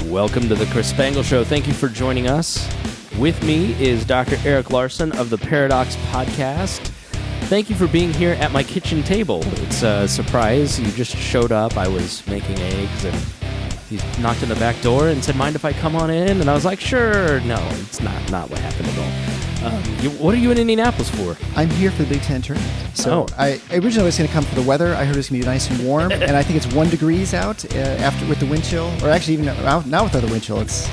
Welcome to the Chris Spangle Show. Thank you for joining us. With me is Dr. Eric Larson of the Paradocs podcast. Thank you for being here at my kitchen table. It's a surprise. You just showed up. I was making eggs, and he knocked on the back door and said, "Mind if I come on in?" And I was like, "Sure." No, it's not what happened at all. What are you in Indianapolis for? I'm here for the Big Ten tournament. So I originally was going to come for the weather. I heard it was going to be nice and warm, and I think it's 1 degree out after with the wind chill, or actually even now without the wind chill, it's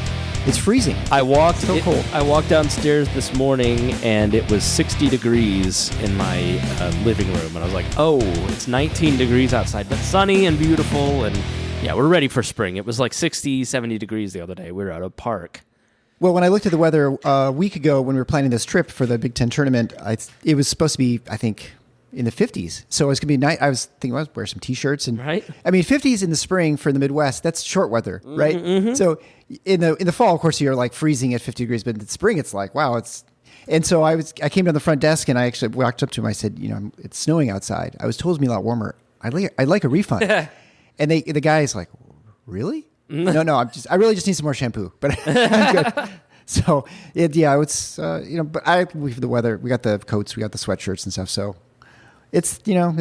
freezing. So cold. I walked downstairs this morning, and it was 60 degrees in my living room, and I was like, "Oh, it's 19 degrees outside, but sunny and beautiful." And yeah, we're ready for spring. It was like 60, 70 degrees the other day. We were at a park. Well, when I looked at the weather a week ago when we were planning this trip for the Big Ten tournament, it was supposed to be, I think, in the 50s. So it was going to be nice. I was thinking, I'll wear some T-shirts. And, right. I mean, 50s in the spring for the Midwest, that's short weather, right? Mm-hmm. So in the fall, of course, you're like freezing at 50 degrees, but in the spring, it's like, wow, And so I came down the front desk, and I actually walked up to him. I said, it's snowing outside. I was told it's going to be a lot warmer. I'd like a refund. And the guy's like, really? No, I really just need some more shampoo, but I'm good. So it's we have the weather. We got the coats, we got the sweatshirts and stuff. So it's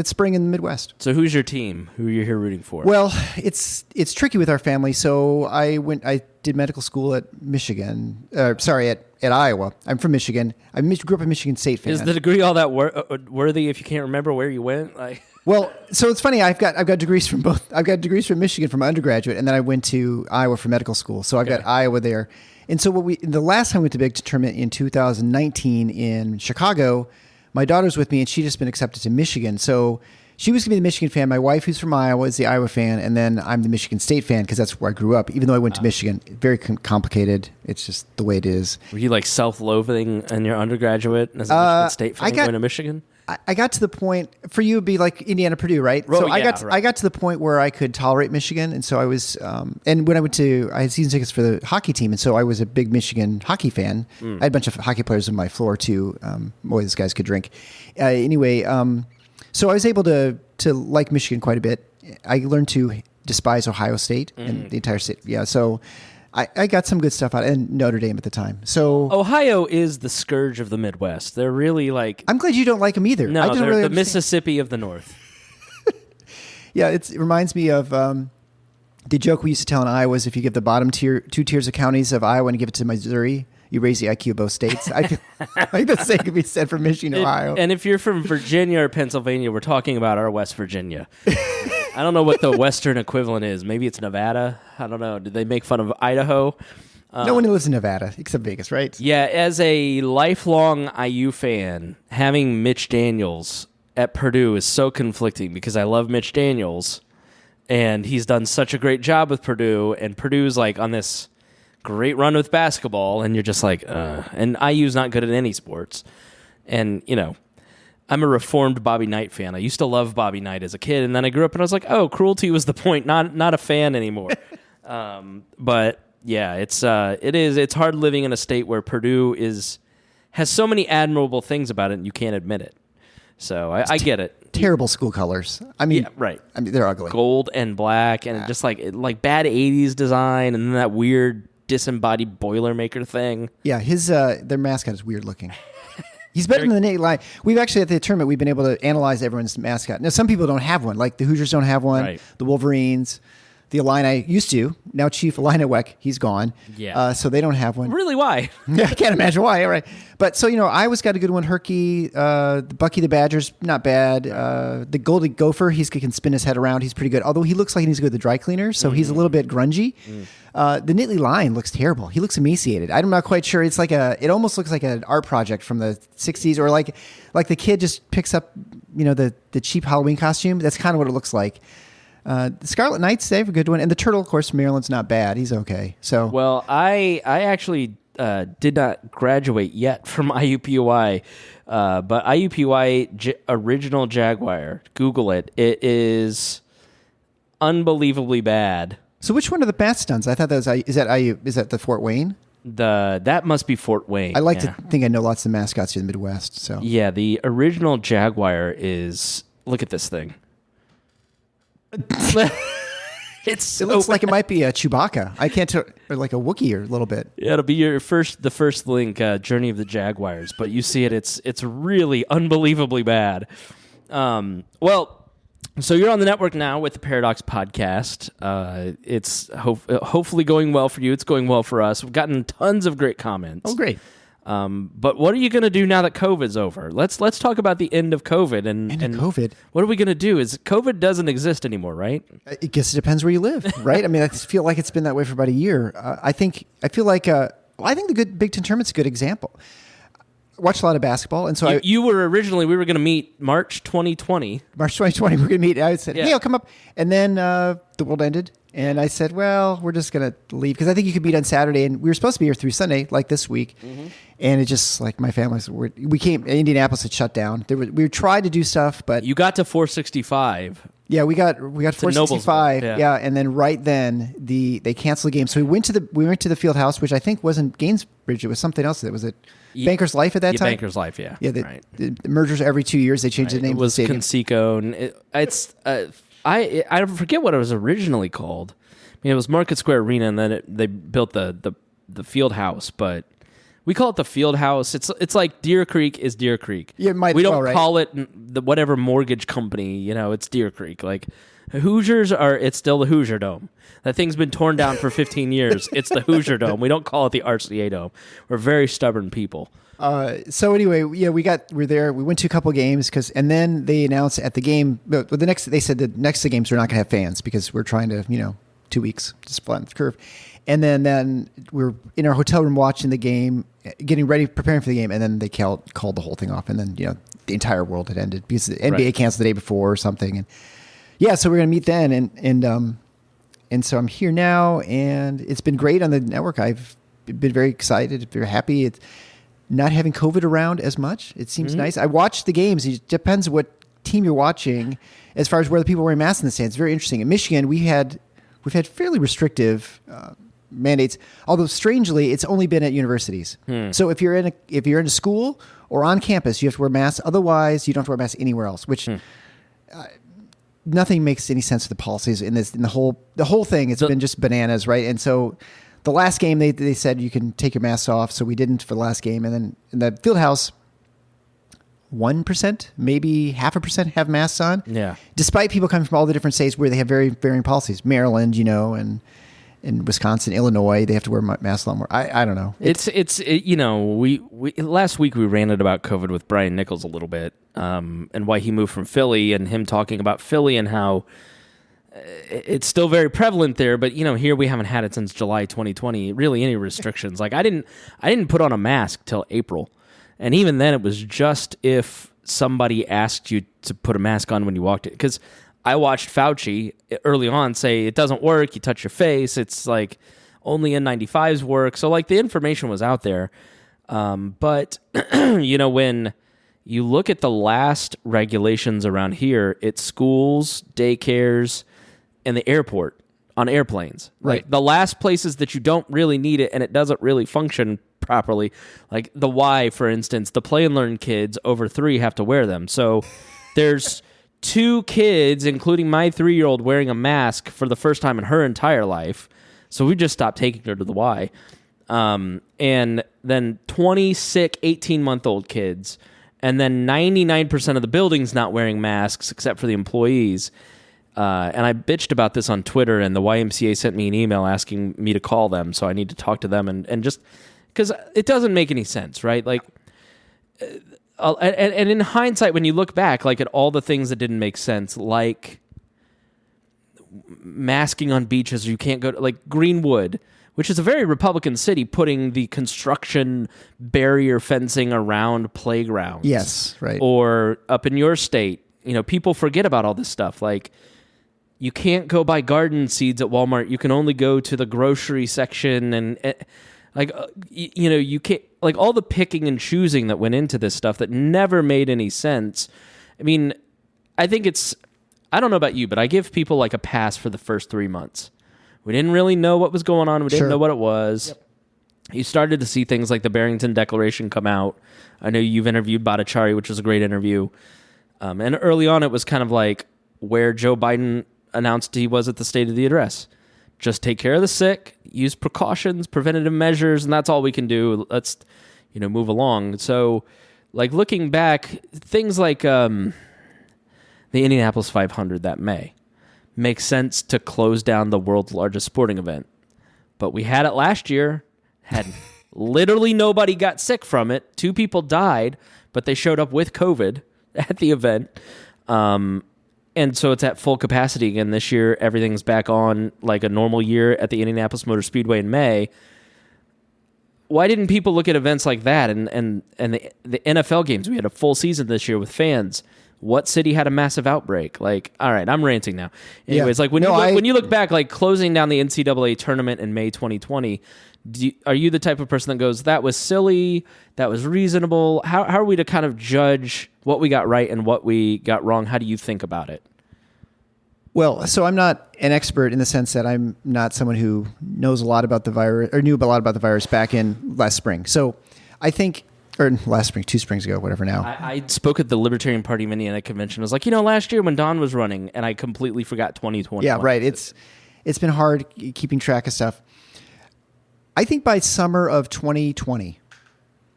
spring in the Midwest. So who's your team? Who are you here rooting for? Well, it's tricky with our family. So I did medical school at Michigan. At Iowa. I'm from Michigan. I grew up a Michigan State fan. Is the degree all that worthy if you can't remember where you went? Well, so it's funny. I've got degrees from both. I've got degrees from Michigan from undergraduate, and then I went to Iowa for medical school. So I've got Iowa there. And so the last time we went to Big Ten tournament in 2019 in Chicago, my daughter's with me, and she'd just been accepted to Michigan. So she was going to be the Michigan fan. My wife, who's from Iowa, is the Iowa fan, and then I'm the Michigan State fan because that's where I grew up. Even though I went to Michigan, very complicated. It's just the way it is. Were you like self-loathing in your undergraduate as a Michigan State fan going to Michigan? I got to the point, for you it'd be like Indiana, Purdue, right? Oh, so yeah, I got to the point where I could tolerate Michigan, and so I was, and when I had season tickets for the hockey team, and so I was a big Michigan hockey fan. I had a bunch of hockey players on my floor too. Boy, these guys could drink. Anyway, so I was able to like Michigan quite a bit. I learned to despise Ohio State and the entire state. Yeah, so I got some good stuff out, and Notre Dame at the time. So Ohio is the scourge of the Midwest. They're really like... I'm glad you don't like them either. No, they're really the Mississippi of the North. Yeah, it reminds me of the joke we used to tell in Iowa is if you give the bottom two tiers of counties of Iowa and give it to Missouri, you raise the IQ of both states. I feel like the same could be said for Michigan, Ohio. And if you're from Virginia or Pennsylvania, we're talking about our West Virginia. I don't know what the Western equivalent is. Maybe it's Nevada. I don't know. Did they make fun of Idaho? No one lives in Nevada except Vegas, right? Yeah, as a lifelong IU fan, having Mitch Daniels at Purdue is so conflicting because I love Mitch Daniels, and he's done such a great job with Purdue, and Purdue's like on this great run with basketball, and you're just like, and IU's not good at any sports. And, I'm a reformed Bobby Knight fan. I used to love Bobby Knight as a kid, and then I grew up and I was like, oh, cruelty was the point, not a fan anymore. But yeah, it's hard living in a state where Purdue has so many admirable things about it and you can't admit it. So I get it. Terrible school colors. I mean, yeah, right. I mean, they're ugly. Gold and black, and just like bad 80s design, and then that weird disembodied Boilermaker thing. Yeah, their mascot is weird looking. He's better than the Nate Line. We've actually, at the tournament, we've been able to analyze everyone's mascot. Now, some people don't have one. Like the Hoosiers don't have one. Right. The Wolverines. The Illini used to. Now Chief Illini Weck, he's gone. Yeah. So they don't have one. Really, why? Yeah, I can't imagine why. All right. But so, Iowa's got a good one. Herky, Bucky the Badger's not bad. The Goldie Gopher, he can spin his head around. He's pretty good. Although he looks like he needs to go to the dry cleaner, so he's a little bit grungy. The Nittany Lion looks terrible. He looks emaciated. I'm not quite sure. It's it almost looks like an art project from the 60s, or like the kid just picks up, the cheap Halloween costume. That's kind of what it looks like. The Scarlet Knights, they have a good one. And the Turtle, of course, from Maryland's not bad. He's okay. So well, I actually did not graduate yet from IUPUI, but IUPUI original Jaguar, Google it. It is unbelievably bad. So which one are the Mastodons? I thought that was is that the Fort Wayne? That must be Fort Wayne. I like to think I know lots of mascots here in the Midwest. So yeah, the original Jaguar is, look at this thing. It looks like it might be a Chewbacca. I can't tell, or like a Wookiee or a little bit. Yeah, it'll be the first link, Journey of the Jaguars. But you see it, it's really unbelievably bad. So you're on the network now with the Paradox podcast. It's hopefully going well for you. It's going well for us. We've gotten tons of great comments. Oh, great. But what are you going to do now that COVID's over? Let's talk about the end of COVID and COVID. What are we going to do? Is COVID doesn't exist anymore, right? I guess it depends where you live, right? I mean, I feel like it's been that way for about a year. I think the Big Ten tournament's a good example. I watched a lot of basketball, and so we were going to meet March 2020. March 2020, we're going to meet. I said, hey, I'll come up. And then the world ended, and I said, well, we're just going to leave, because I think you could meet on Saturday, and we were supposed to be here through Sunday, like this week. Mm-hmm. And it just, like, my family, we came, Indianapolis had shut down. We tried to do stuff, but... You got to 465. Yeah, we got 465. Yeah, and then right then they canceled the game. So we went to the field house, which I think wasn't Gainsbridge. It was something else. That was it. Banker's Life at that time. Banker's Life, yeah. Yeah, right. The mergers every 2 years they changed the name. It was of the Conseco, and I forget what it was originally called. I mean, it was Market Square Arena, and then they built the field house, but. We call it the field house. It's like Deer Creek is Deer Creek. Yeah, we don't call it the whatever mortgage company. It's Deer Creek. Like Hoosiers it's still the Hoosier Dome. That thing's been torn down for 15 years. It's the Hoosier Dome. We don't call it the RCA Dome. We're very stubborn people. So anyway, yeah, we're there. We went to a couple games and then they announced at the game. They said the next games we're not going to have fans because we're trying to 2 weeks just flatten the curve. And then we were in our hotel room watching the game, getting ready, preparing for the game, and then they called the whole thing off. And then, the entire world had ended because the NBA canceled the day before or something. And yeah, so we're going to meet then. And so I'm here now, and it's been great on the network. I've been very excited, very happy. It's not having COVID around as much. It seems nice. I watch the games. It depends what team you're watching as far as where the people wearing masks in the stands. It's very interesting. In Michigan, we've had fairly restrictive mandates, although strangely it's only been at universities. So if you're in a school or on campus, you have to wear masks. Otherwise, you don't have to wear masks anywhere else, which nothing makes any sense with the policies in the whole thing. It's been just bananas, right? And so the last game they said you can take your masks off, so we didn't for the last game. And then in the field house, 1%, maybe 0.5% have masks on. Yeah. Despite people coming from all the different states where they have very varying policies. Maryland, and in Wisconsin, Illinois, they have to wear masks a lot more. I don't know. We last week we ranted about COVID with Brian Nichols a little bit, and why he moved from Philly, and him talking about Philly and how it's still very prevalent there. But here we haven't had it since July 2020. Really, any restrictions? Like I didn't put on a mask till April, and even then it was just if somebody asked you to put a mask on when you walked in, because I watched Fauci early on say it doesn't work. You touch your face. It's like only N95s work. So like the information was out there. But when you look at the last regulations around here, it's schools, daycares, and the airport on airplanes. Right. Like the last places that you don't really need it and it doesn't really function properly. Like the Y, for instance, the play and learn kids over 3 have to wear them. So there's 2 kids, including my 3-year-old, wearing a mask for the first time in her entire life. So we just stopped taking her to the Y. And then 20 sick 18-month-old kids. And then 99% of the buildings not wearing masks except for the employees. And I bitched about this on Twitter, and the YMCA sent me an email asking me to call them. So I need to talk to them and just because it doesn't make any sense, right? Like... And in hindsight, when you look back, like at all the things that didn't make sense, like masking on beaches, you can't go to, like Greenwood, which is a very Republican city, putting the construction barrier fencing around playgrounds. Yes, right. Or up in your state, people forget about all this stuff. Like you can't go buy garden seeds at Walmart. You can only go to the grocery section and you can't, like all the picking and choosing that went into this stuff that never made any sense. I mean, I think I don't know about you, but I give people like a pass for the first 3 months. We didn't really know what was going on. We didn't know what it was. Yep. You started to see things like the Barrington Declaration come out. I know you've interviewed Bhattacharya, which was a great interview. And early on, it was kind of like where Joe Biden announced he was at the State of the Address. Just take care of the sick, use precautions, preventative measures, and that's all we can do. Let's, move along. So, like, looking back, things like the Indianapolis 500 that May makes sense to close down the world's largest sporting event. But we had it last year, had literally nobody got sick from it. 2 people died, but they showed up with COVID at the event. And so it's at full capacity again this year. Everything's back on like a normal year at the Indianapolis Motor Speedway in May. Why didn't people look at events like that and the NFL games? We had a full season this year with fans. What city had a massive outbreak? Like, all right, I'm ranting now. Anyways, like when you look back, like closing down the NCAA tournament in May 2020, are you the type of person that goes, that was silly, that was reasonable? How are we to kind of judge what we got right and what we got wrong? How do you think about it? Well, so I'm not an expert in the sense that I'm not someone who knows a lot about the virus or knew a lot about the virus back in last spring. So I think, or last spring, 2 springs ago, whatever now. I spoke at the Libertarian Party of Indiana convention. I was like, last year when Don was running, and I completely forgot 2020. Yeah, right. It's been hard keeping track of stuff. I think by summer of 2020,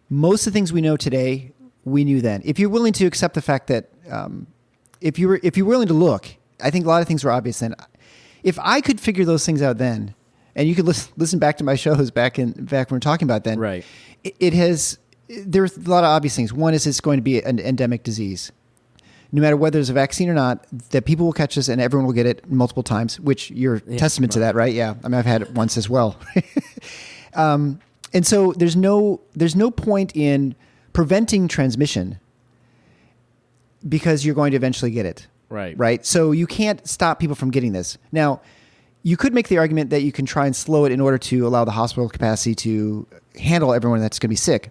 most of the things we know today, we knew then. If you're willing to accept the fact that, if you're willing to look, I think a lot of things were obvious then. If I could figure those things out then, and you could listen back to my shows back when we were talking about then, right? There's a lot of obvious things. One is it's going to be an endemic disease. No matter whether there's a vaccine or not, that people will catch this and everyone will get it multiple times, which you're testament to that, right? Yeah. I mean, I've had it once as well. And so there's no point in preventing transmission because you're going to eventually get it. Right. Right. So you can't stop people from getting this. Now, you could make the argument that you can try and slow it in order to allow the hospital capacity to handle everyone that's going to be sick.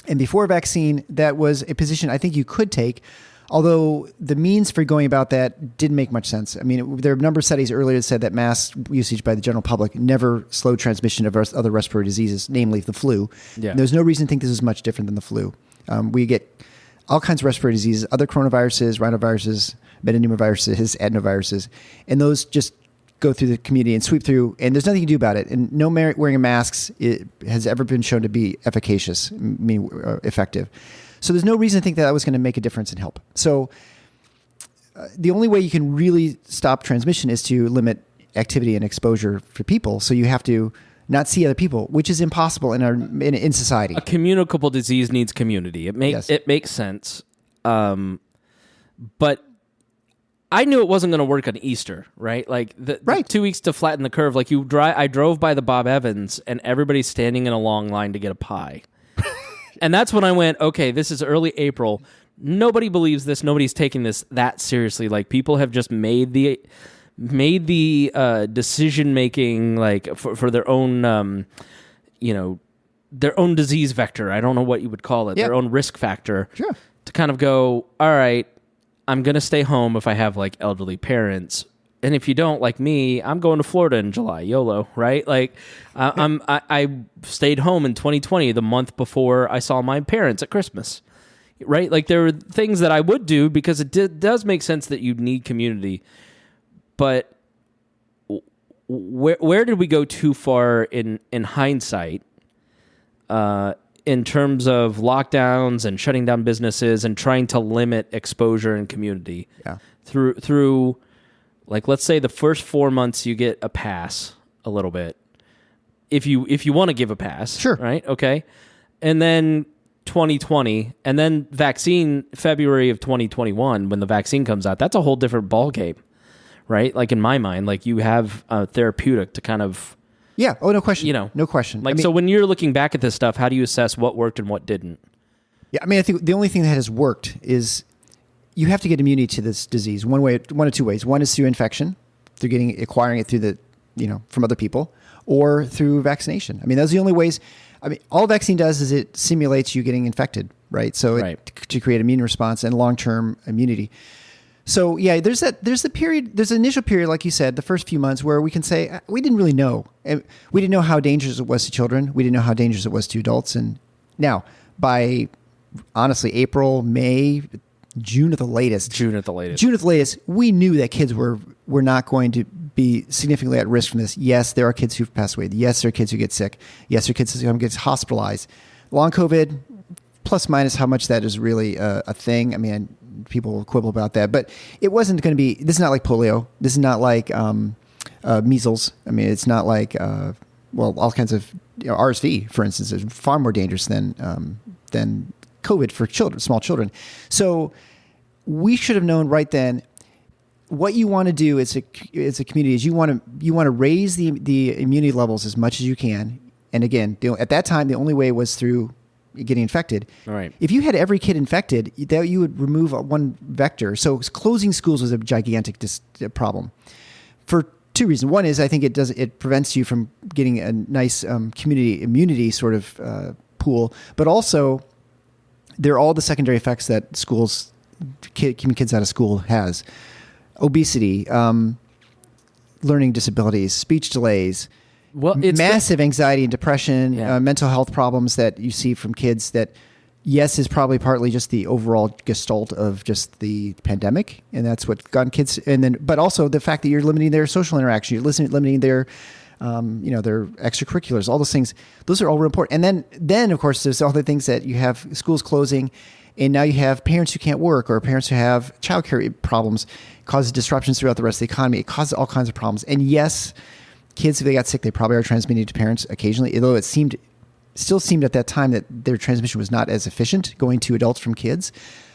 And before a vaccine, that was a position I think you could take, although the means for going about that didn't make much sense. I mean, there are a number of studies earlier that said that mask usage by the general public never slowed transmission of other respiratory diseases, namely the flu. Yeah. There's no reason to think this is much different than the flu. We get all kinds of respiratory diseases, other coronaviruses, rhinoviruses, metapneumoviruses, adenoviruses, and those just go through the community and sweep through, and there's nothing you can do about it. And no wearing of masks has ever been shown to be efficacious, effective. So there's no reason to think that was going to make a difference and help. So the only way you can really stop transmission is to limit activity and exposure for people. So you have to not see other people, which is impossible in society. A communicable disease needs community. It makes sense. But I knew it wasn't going to work on Easter, right? Like the 2 weeks to flatten the curve. Like I drove by the Bob Evans and everybody's standing in a long line to get a pie. And that's when I went, okay, this is early April. Nobody believes this. Nobody's taking this that seriously. Like people have just made the decision making like for their own, their own disease vector. I don't know what you would call it. Yeah. Their own risk factor. Sure. To kind of go, all right, I'm going to stay home if I have like elderly parents. And if you don't, like me, I'm going to Florida in July, YOLO, right? Like I stayed home in 2020, the month before I saw my parents at Christmas, right? Like there were things that I would do because it does make sense that you need community. But where did we go too far in hindsight in terms of lockdowns and shutting down businesses and trying to limit exposure and community? Yeah. Through like, let's say the first 4 months you get a pass a little bit. If you want to give a pass. Sure. Right? Okay. And then 2020 and then vaccine February of 2021 when the vaccine comes out, that's a whole different ballgame. Right? Like in my mind, like you have a therapeutic to kind of... Yeah. Oh, no question. No question. Like, so when you're looking back at this stuff, how do you assess what worked and what didn't? Yeah. I mean, I think the only thing that has worked is you have to get immunity to this disease one of two ways. One is through infection, through acquiring it through from other people, or through vaccination. I mean, those are the only ways. I mean, all vaccine does is it simulates you getting infected, right? So to create immune response and long-term immunity. So yeah, there's an initial period, like you said, the first few months where we can say we didn't really know. And we didn't know how dangerous it was to children. We didn't know how dangerous it was to adults. And now by honestly, April, May, June at the latest. June at the latest. June at the latest, we knew that kids were not going to be significantly at risk from this. Yes, there are kids who've passed away. Yes, there are kids who get sick. Yes, there are kids who get hospitalized. Long COVID, plus minus how much that is really a thing. I mean, people will quibble about that, but it wasn't going to be. This is not like polio. This is not like measles. I mean, it's not like all kinds of RSV, for instance, is far more dangerous than COVID for children, small children. So we should have known right then. What you want to do as a community is you want to raise the immunity levels as much as you can. And again, at that time, the only way was through getting infected. All right. If you had every kid infected, you would remove one vector. So closing schools was a gigantic problem for two reasons. One is I think it prevents you from getting a nice community immunity sort of pool, but also there are all the secondary effects that keeping kids out of school has. Obesity, learning disabilities, speech delays, massive anxiety and depression, mental health problems that you see from kids that, yes, is probably partly just the overall gestalt of just the pandemic. And that's what got kids. But also the fact that you're limiting their social interaction, you're limiting their, their extracurriculars, all those things. Those are all real important. And then of course, there's all the things that you have schools closing. And now you have parents who can't work or parents who have childcare problems, causes disruptions throughout the rest of the economy. It causes all kinds of problems. And yes, kids, if they got sick, they probably are transmitting to parents occasionally, although it still seemed at that time that their transmission was not as efficient going to adults from kids.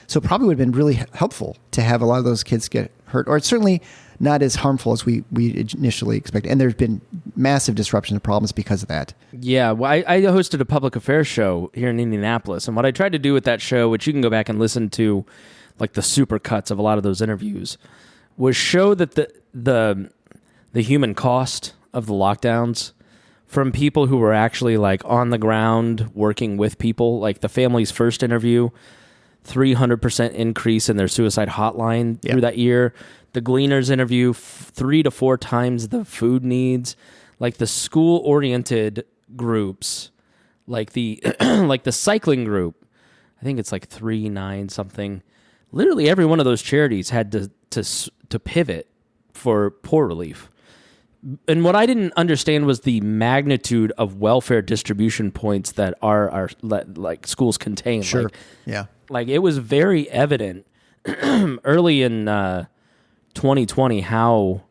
So it probably would have been really helpful to have a lot of those kids get hurt, or it's certainly not as harmful as we initially expected. And there's been massive disruption and problems because of that. Yeah, well, I hosted a public affairs show here in Indianapolis, and what I tried to do with that show, which you can go back and listen to, like the super cuts of a lot of those interviews, was show that the human cost of the lockdowns from people who were actually like on the ground working with people. Like the family's first interview, 300% increase in their suicide hotline through that year. The Gleaners interview, 3 to 4 times the food needs. Like the school-oriented groups, like the like the cycling group, I think it's like 3-9 something. Literally every one of those charities had to pivot for poor relief. And what I didn't understand was the magnitude of welfare distribution points that our like schools contain. Sure. Like it was very evident early in 2020 how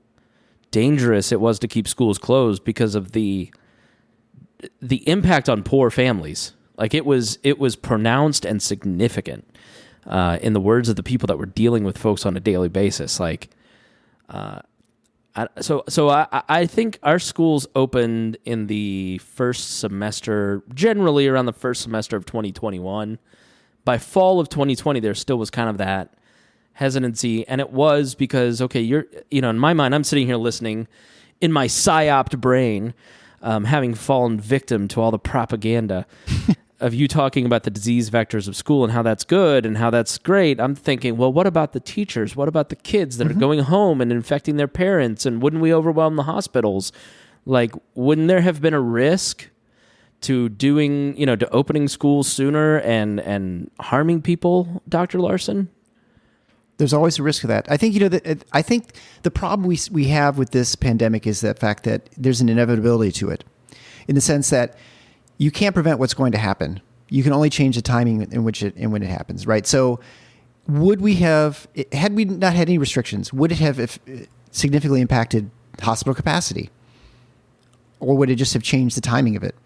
dangerous it was to keep schools closed because of the impact on poor families. Like it was pronounced and significant in the words of the people that were dealing with folks on a daily basis. Like, I think our schools opened in the first semester, generally around the first semester of 2021. By fall of 2020, there still was kind of that hesitancy, and it was because, okay, in my mind, I'm sitting here listening in my psyoped brain, having fallen victim to all the propaganda of you talking about the disease vectors of school and how that's good and how that's great. I'm thinking, well, what about the teachers? What about the kids that are going home and infecting their parents? And wouldn't we overwhelm the hospitals? Like, wouldn't there have been a risk to doing, to opening schools sooner and harming people, Dr. Larson? There's always a risk of that. I think, I think the problem we have with this pandemic is the fact that there's an inevitability to it, in the sense that you can't prevent what's going to happen. You can only change the timing in which when it happens, right? So had we not had any restrictions, would it have significantly impacted hospital capacity? Or would it just have changed the timing of it?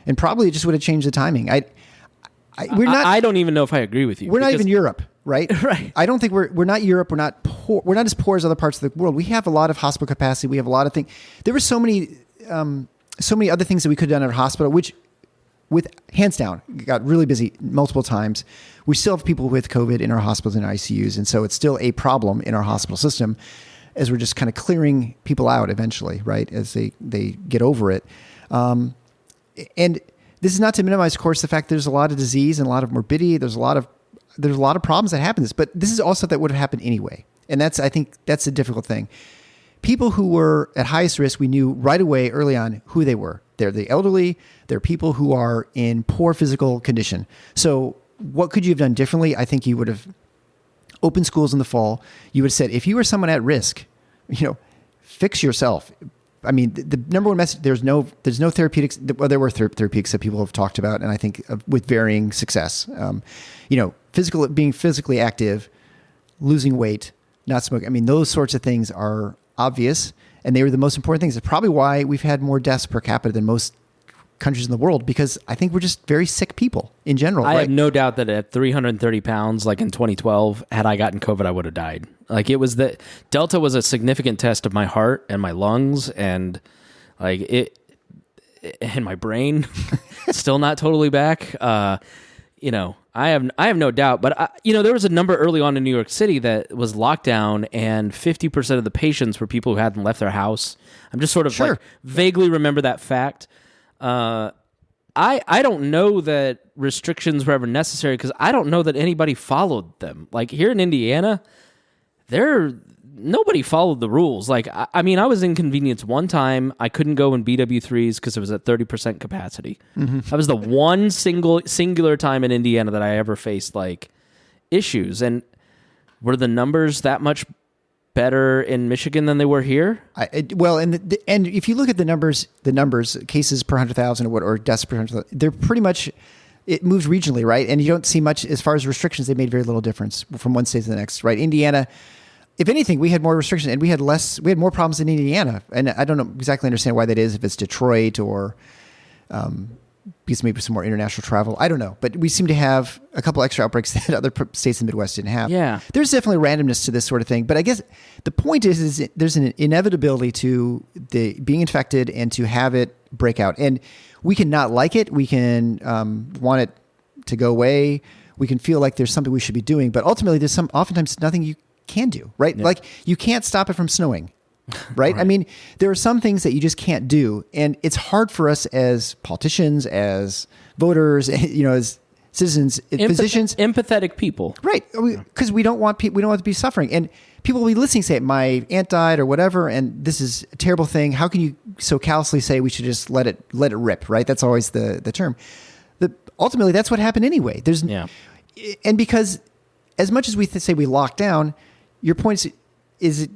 And probably it just would have changed the timing. I don't even know if I agree with you. We're not even Europe, right? Right. I don't think we're not Europe. We're not poor. We're not as poor as other parts of the world. We have a lot of hospital capacity. We have a lot of things. There were so many other things that we could have done at our hospital, which, with hands down, got really busy multiple times. We still have people with COVID in our hospitals and ICUs, and so it's still a problem in our hospital system as we're just kind of clearing people out eventually, right, as they get over it. And this is not to minimize, of course, the fact there's a lot of disease and a lot of morbidity. There's a lot of problems that happen to this, but this is also that would have happened anyway. And I think that's a difficult thing. People who were at highest risk, we knew right away early on who they were. They're the elderly. They're people who are in poor physical condition. So what could you have done differently? I think you would have open schools in the fall, you would have said, if you were someone at risk, fix yourself. I mean, the number one message, there's no therapeutics. Well, there were therapeutics that people have talked about, and I think with varying success. Being physically active, losing weight, not smoking. I mean, those sorts of things are obvious, and they were the most important things. It's probably why we've had more deaths per capita than most countries in the world, because I think we're just very sick people in general. I have no doubt that at 330 pounds, like in 2012, had I gotten COVID, I would have died. Like Delta was a significant test of my heart and my lungs and and my brain. Still not totally back. I have no doubt, but there was a number early on in New York City that was locked down, and 50% of the patients were people who hadn't left their house. I'm just sort of vaguely remember that fact. I don't know that restrictions were ever necessary because I don't know that anybody followed them. Like here in Indiana, nobody followed the rules. Like, I mean, I was inconvenienced one time. I couldn't go in BW3s because it was at 30% capacity. Mm-hmm. That was the one singular time in Indiana that I ever faced like issues. And were the numbers that much better in Michigan than they were here? And if you look at the numbers, cases per 100,000 or deaths per 100,000, they're pretty much, it moves regionally, right? And you don't see much as far as restrictions. They made very little difference from one state to the next, right? Indiana, if anything, we had more restrictions and we had more problems in Indiana. And I don't exactly understand why that is, if it's Detroit or because maybe some more international travel. I don't know. But we seem to have a couple extra outbreaks that other states in the Midwest didn't have. Yeah. There's definitely randomness to this sort of thing. But I guess the point is there's an inevitability to the being infected and to have it break out. And we can not like it. We can want it to go away. We can feel like there's something we should be doing. But ultimately, there's oftentimes nothing you can do, right? Yeah. Like you can't stop it from snowing. Right? I mean, there are some things that you just can't do. And it's hard for us as politicians, as voters, as citizens, physicians. Empathetic people. Right. Because we don't want to be suffering. And people will be listening, say, my aunt died or whatever, and this is a terrible thing. How can you so callously say we should just let it rip, right? That's always the term. Ultimately, that's what happened anyway. And because as much as we say we lock down, your point is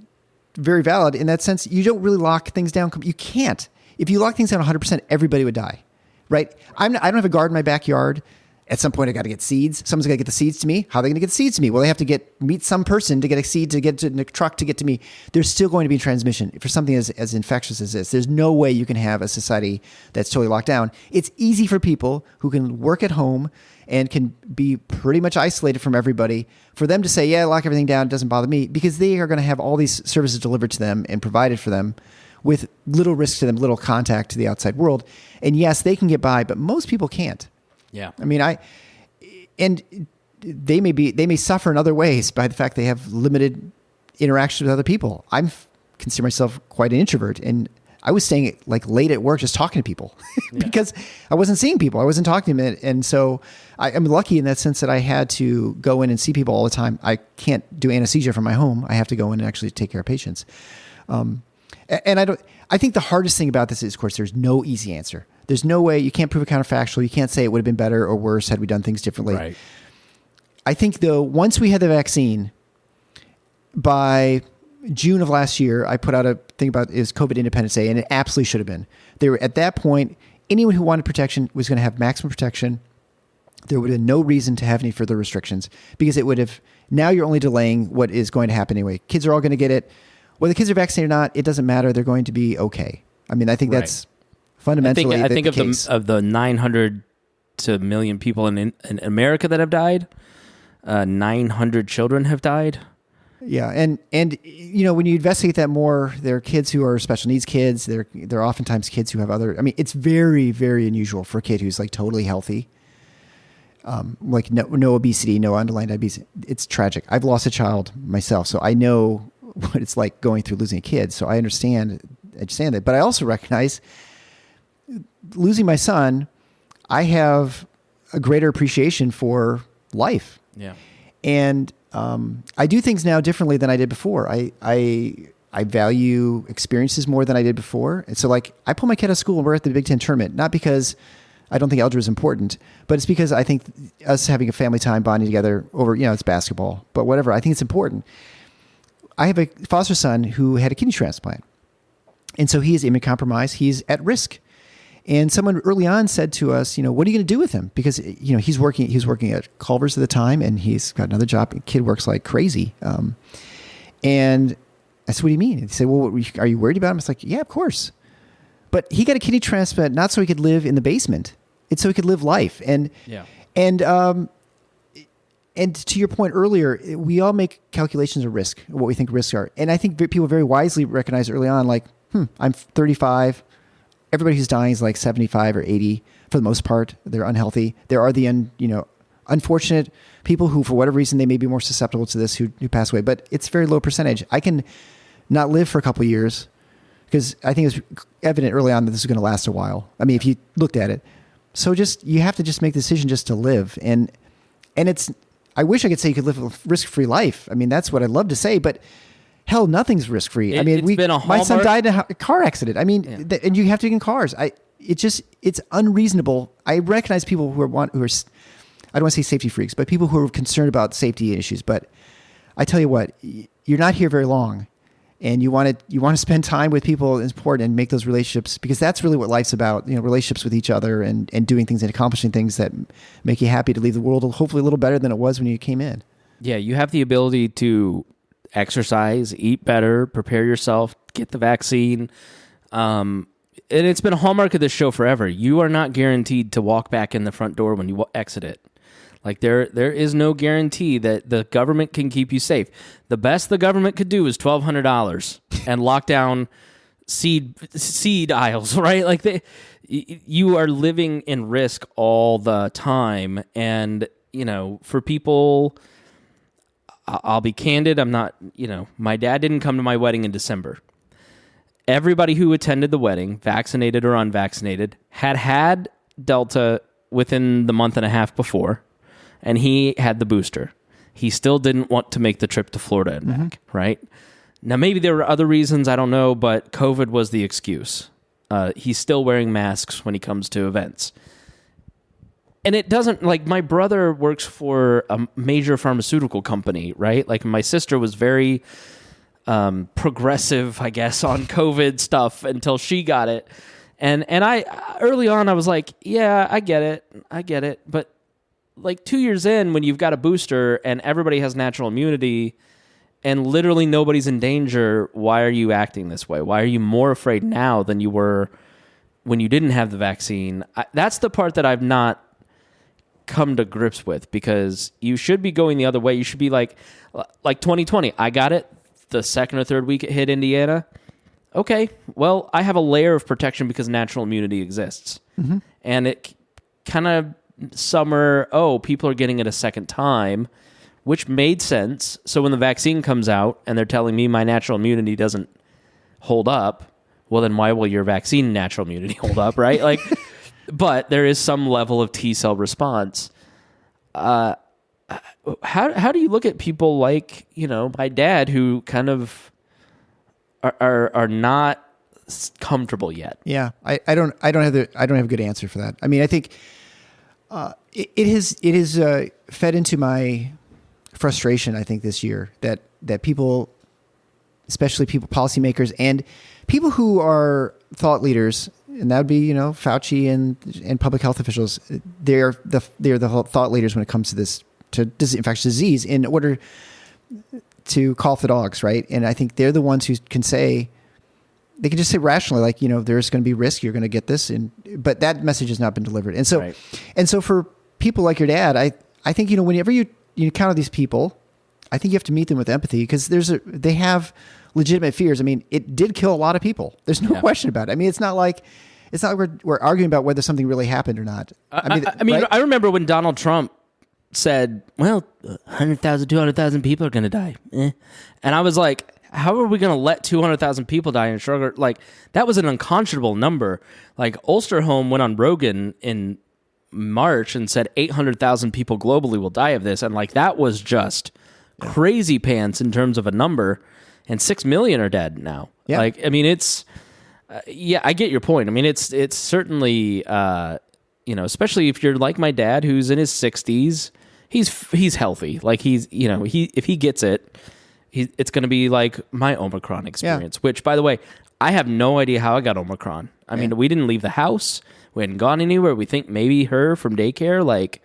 very valid in that sense. You don't really lock things down. You can't. If you lock things down 100%, everybody would die, right? I don't have a garden in my backyard. At some point, I got to get seeds. Someone's got to get the seeds to me. How are they going to get the seeds to me? Well, they have to meet some person to get a seed to get to the truck to get to me. There's still going to be transmission for something as infectious as this. There's no way you can have a society that's totally locked down. It's easy for people who can work at home and can be pretty much isolated from everybody, for them to say, yeah, lock everything down, it doesn't bother me, because they are going to have all these services delivered to them and provided for them with little risk to them, little contact to the outside world. And yes, they can get by, but most people can't. Yeah. I mean, and they may suffer in other ways by the fact they have limited interactions with other people. I consider myself quite an introvert, and I was staying like late at work just talking to people because I wasn't seeing people. I wasn't talking to them. And so I'm lucky in that sense that I had to go in and see people all the time. I can't do anesthesia from my home. I have to go in and actually take care of patients. And I think the hardest thing about this is, of course, there's no easy answer. There's no way, you can't prove a counterfactual. You can't say it would have been better or worse had we done things differently. Right. I think though, once we had the vaccine, by June of last year, I put out a thing about is COVID Independence Day, and it absolutely should have been. They were at that point, anyone who wanted protection was going to have maximum protection. There would have been no reason to have any further restrictions because it would have, now you're only delaying what is going to happen anyway. Kids are all going to get it. Whether kids are vaccinated or not, it doesn't matter. They're going to be okay. I mean, I think that's fundamentally I think the case. of the 900 to a million people in America that have died, 900 children have died. Yeah, and when you investigate that more, there are kids who are special needs kids. They're oftentimes kids who have other. I mean, it's very, very unusual for a kid who's like totally healthy, like no obesity, no underlying diabetes. It's tragic. I've lost a child myself, so I know what it's like going through losing a kid. So I understand that, but I also recognize losing my son. I have a greater appreciation for life. Yeah, and I do things now differently than I did before. I value experiences more than I did before. And so like I pull my kid out of school and we're at the Big Ten tournament, not because I don't think algebra is important, but it's because I think us having a family time bonding together over, it's basketball, but whatever. I think it's important. I have a foster son who had a kidney transplant. And so he is immunocompromised. He's at risk. And someone early on said to us, what are you going to do with him? Because, he was working at Culver's at the time, and he's got another job. The kid works like crazy. And I said, what do you mean? And he said, well, are you worried about him? I was like, yeah, of course. But he got a kidney transplant not so he could live in the basement. It's so he could live life. And to your point earlier, we all make calculations of risk, what we think risks are. And I think people very wisely recognize early on, like, I'm 35. Everybody who's dying is like 75 or 80 for the most part. They're unhealthy. There are the unfortunate people who, for whatever reason, they may be more susceptible to this who pass away. But it's a very low percentage. I can not live for a couple of years because I think it was evident early on that this is going to last a while. I mean, if you looked at it. So you have to just make the decision just to live. And I wish I could say you could live a risk-free life. I mean, that's what I'd love to say, but hell, nothing's risk-free. My son died in a car accident. I mean, and you have to get in cars. It's unreasonable. I recognize people who are, I don't want to say safety freaks, but people who are concerned about safety issues. But I tell you what, you're not here very long, and you want to spend time with people it's important and make those relationships, because that's really what life's about. Relationships with each other and doing things and accomplishing things that make you happy to leave the world hopefully a little better than it was when you came in. Yeah, you have the ability to exercise, eat better, prepare yourself, get the vaccine. And it's been a hallmark of this show forever. You are not guaranteed to walk back in the front door when you exit it. Like there is no guarantee that the government can keep you safe. The best the government could do is $1,200 and lock down seed aisles, right? Like you are living in risk all the time. And, for people, I'll be candid. I'm not, my dad didn't come to my wedding in December. Everybody who attended the wedding, vaccinated or unvaccinated, had Delta within the month and a half before, and he had the booster. He still didn't want to make the trip to Florida and back, right? Now, maybe there were other reasons, I don't know, but COVID was the excuse. He's still wearing masks when he comes to events. And it doesn't, like, my brother works for a major pharmaceutical company, right? Like, my sister was very progressive, I guess, on COVID stuff until she got it. And I, early on, I was like, yeah, I get it. But, like, 2 years in, when you've got a booster and everybody has natural immunity and literally nobody's in danger, why are you acting this way? Why are you more afraid now than you were when you didn't have the vaccine? That's the part that I've not come to grips with, because you should be going the other way. You should be like 2020. I got it the second or third week it hit Indiana. Okay, well, I have a layer of protection because natural immunity exists. Mm-hmm. And it kind of people are getting it a second time, which made sense. So when the vaccine comes out and they're telling me my natural immunity doesn't hold up, well, then why will your vaccine natural immunity hold up, right? Like, but there is some level of T-cell response. How do you look at people like, my dad, who kind of are not comfortable yet? Yeah, I don't have a good answer for that. I mean, I think it has fed into my frustration, I think, this year that people, especially policymakers and people who are thought leaders, and that would be, Fauci and public health officials, they're the thought leaders when it comes to this, to infectious disease, in order to call off the dogs, right? And I think they're the ones who can just say rationally, like, there's going to be risk, you're going to get this, but that message has not been delivered. And so, right. For people like your dad, I think, whenever you encounter these people, I think you have to meet them with empathy, because they have legitimate fears. I mean, it did kill a lot of people. There's no question about it. I mean, it's not like we're arguing about whether something really happened or not. I mean, right? I remember when Donald Trump said, well, 100,000, 200,000 people are going to die. And I was like, how are we going to let 200,000 people die in sugar? Like, that was an unconscionable number. Like, Ulsterholm went on Rogan in March and said 800,000 people globally will die of this. And, like, that was just crazy pants in terms of a number. And 6 million are dead now. Yeah. Like, I mean, it's, I get your point. I mean, it's certainly, especially if you're like my dad, who's in his 60s, he's healthy. Like if he gets it, it's going to be like my Omicron experience, which, by the way, I have no idea how I got Omicron. I mean, we didn't leave the house. We hadn't gone anywhere. We think maybe her from daycare, like.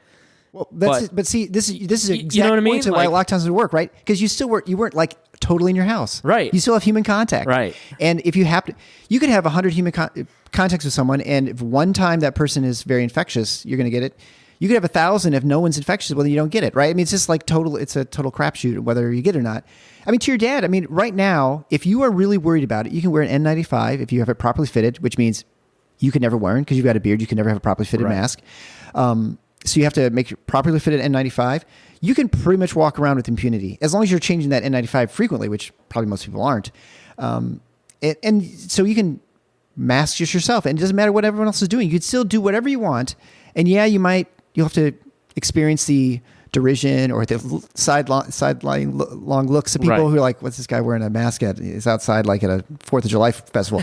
Well, but see, this is exactly you know what I mean? To why lockdowns would work, right? Because you weren't like totally in your house, right? You still have human contact, right? And if you could have 100 human contacts with someone, and if one time that person is very infectious, you're going to get it. You could have 1,000 if no one's infectious, well, then you don't get it, right? I mean, it's just like it's a total crapshoot whether you get it or not. I mean, to your dad, I mean, right now, if you are really worried about it, you can wear an N95 if you have it properly fitted, which means you can never wear it because you've got a beard. You can never have a properly fitted mask. So you have to make it properly fitted N95. You can pretty much walk around with impunity as long as you're changing that N95 frequently, which probably most people aren't. And so you can mask just yourself, and it doesn't matter what everyone else is doing. You can still do whatever you want. And yeah, you'll have to experience the derision or the sideline long looks of people who are like, what's this guy wearing a mask at? He's outside like at a 4th of July festival.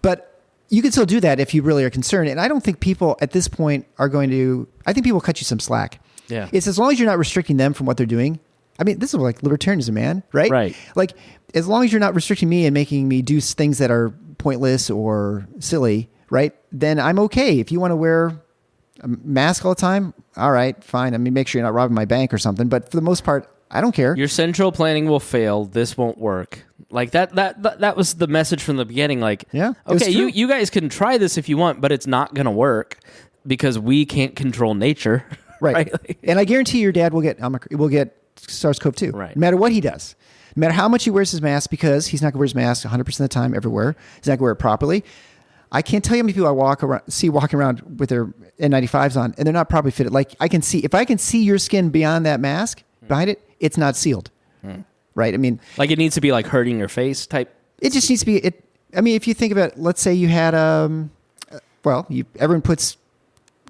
But you can still do that if you really are concerned. And I don't think people at this point are going to, I think people cut you some slack. Yeah. It's as long as you're not restricting them from what they're doing. I mean, this is like libertarianism, man, right? Right. Like, as long as you're not restricting me and making me do things that are pointless or silly, right? Then I'm okay. If you want to wear a mask all the time, all right, fine. I mean, make sure you're not robbing my bank or something. But for the most part, I don't care. Your central planning will fail. This won't work. Like that was the message from the beginning. Like, yeah, okay, you guys can try this if you want, but it's not going to work because we can't control nature. Right. And I guarantee your dad will get SARS-CoV-2. Right. No matter what he does. No matter how much he wears his mask, because he's not going to wear his mask 100% of the time everywhere. He's not going to wear it properly. I can't tell you how many people I see walking around with their N95s on, and they're not properly fitted. Like, if I can see your skin beyond that mask, behind it, it's not sealed. Right? I mean, like it needs to be like hurting your face type. It just needs to be. I mean, if you think about it, let's say you had everyone puts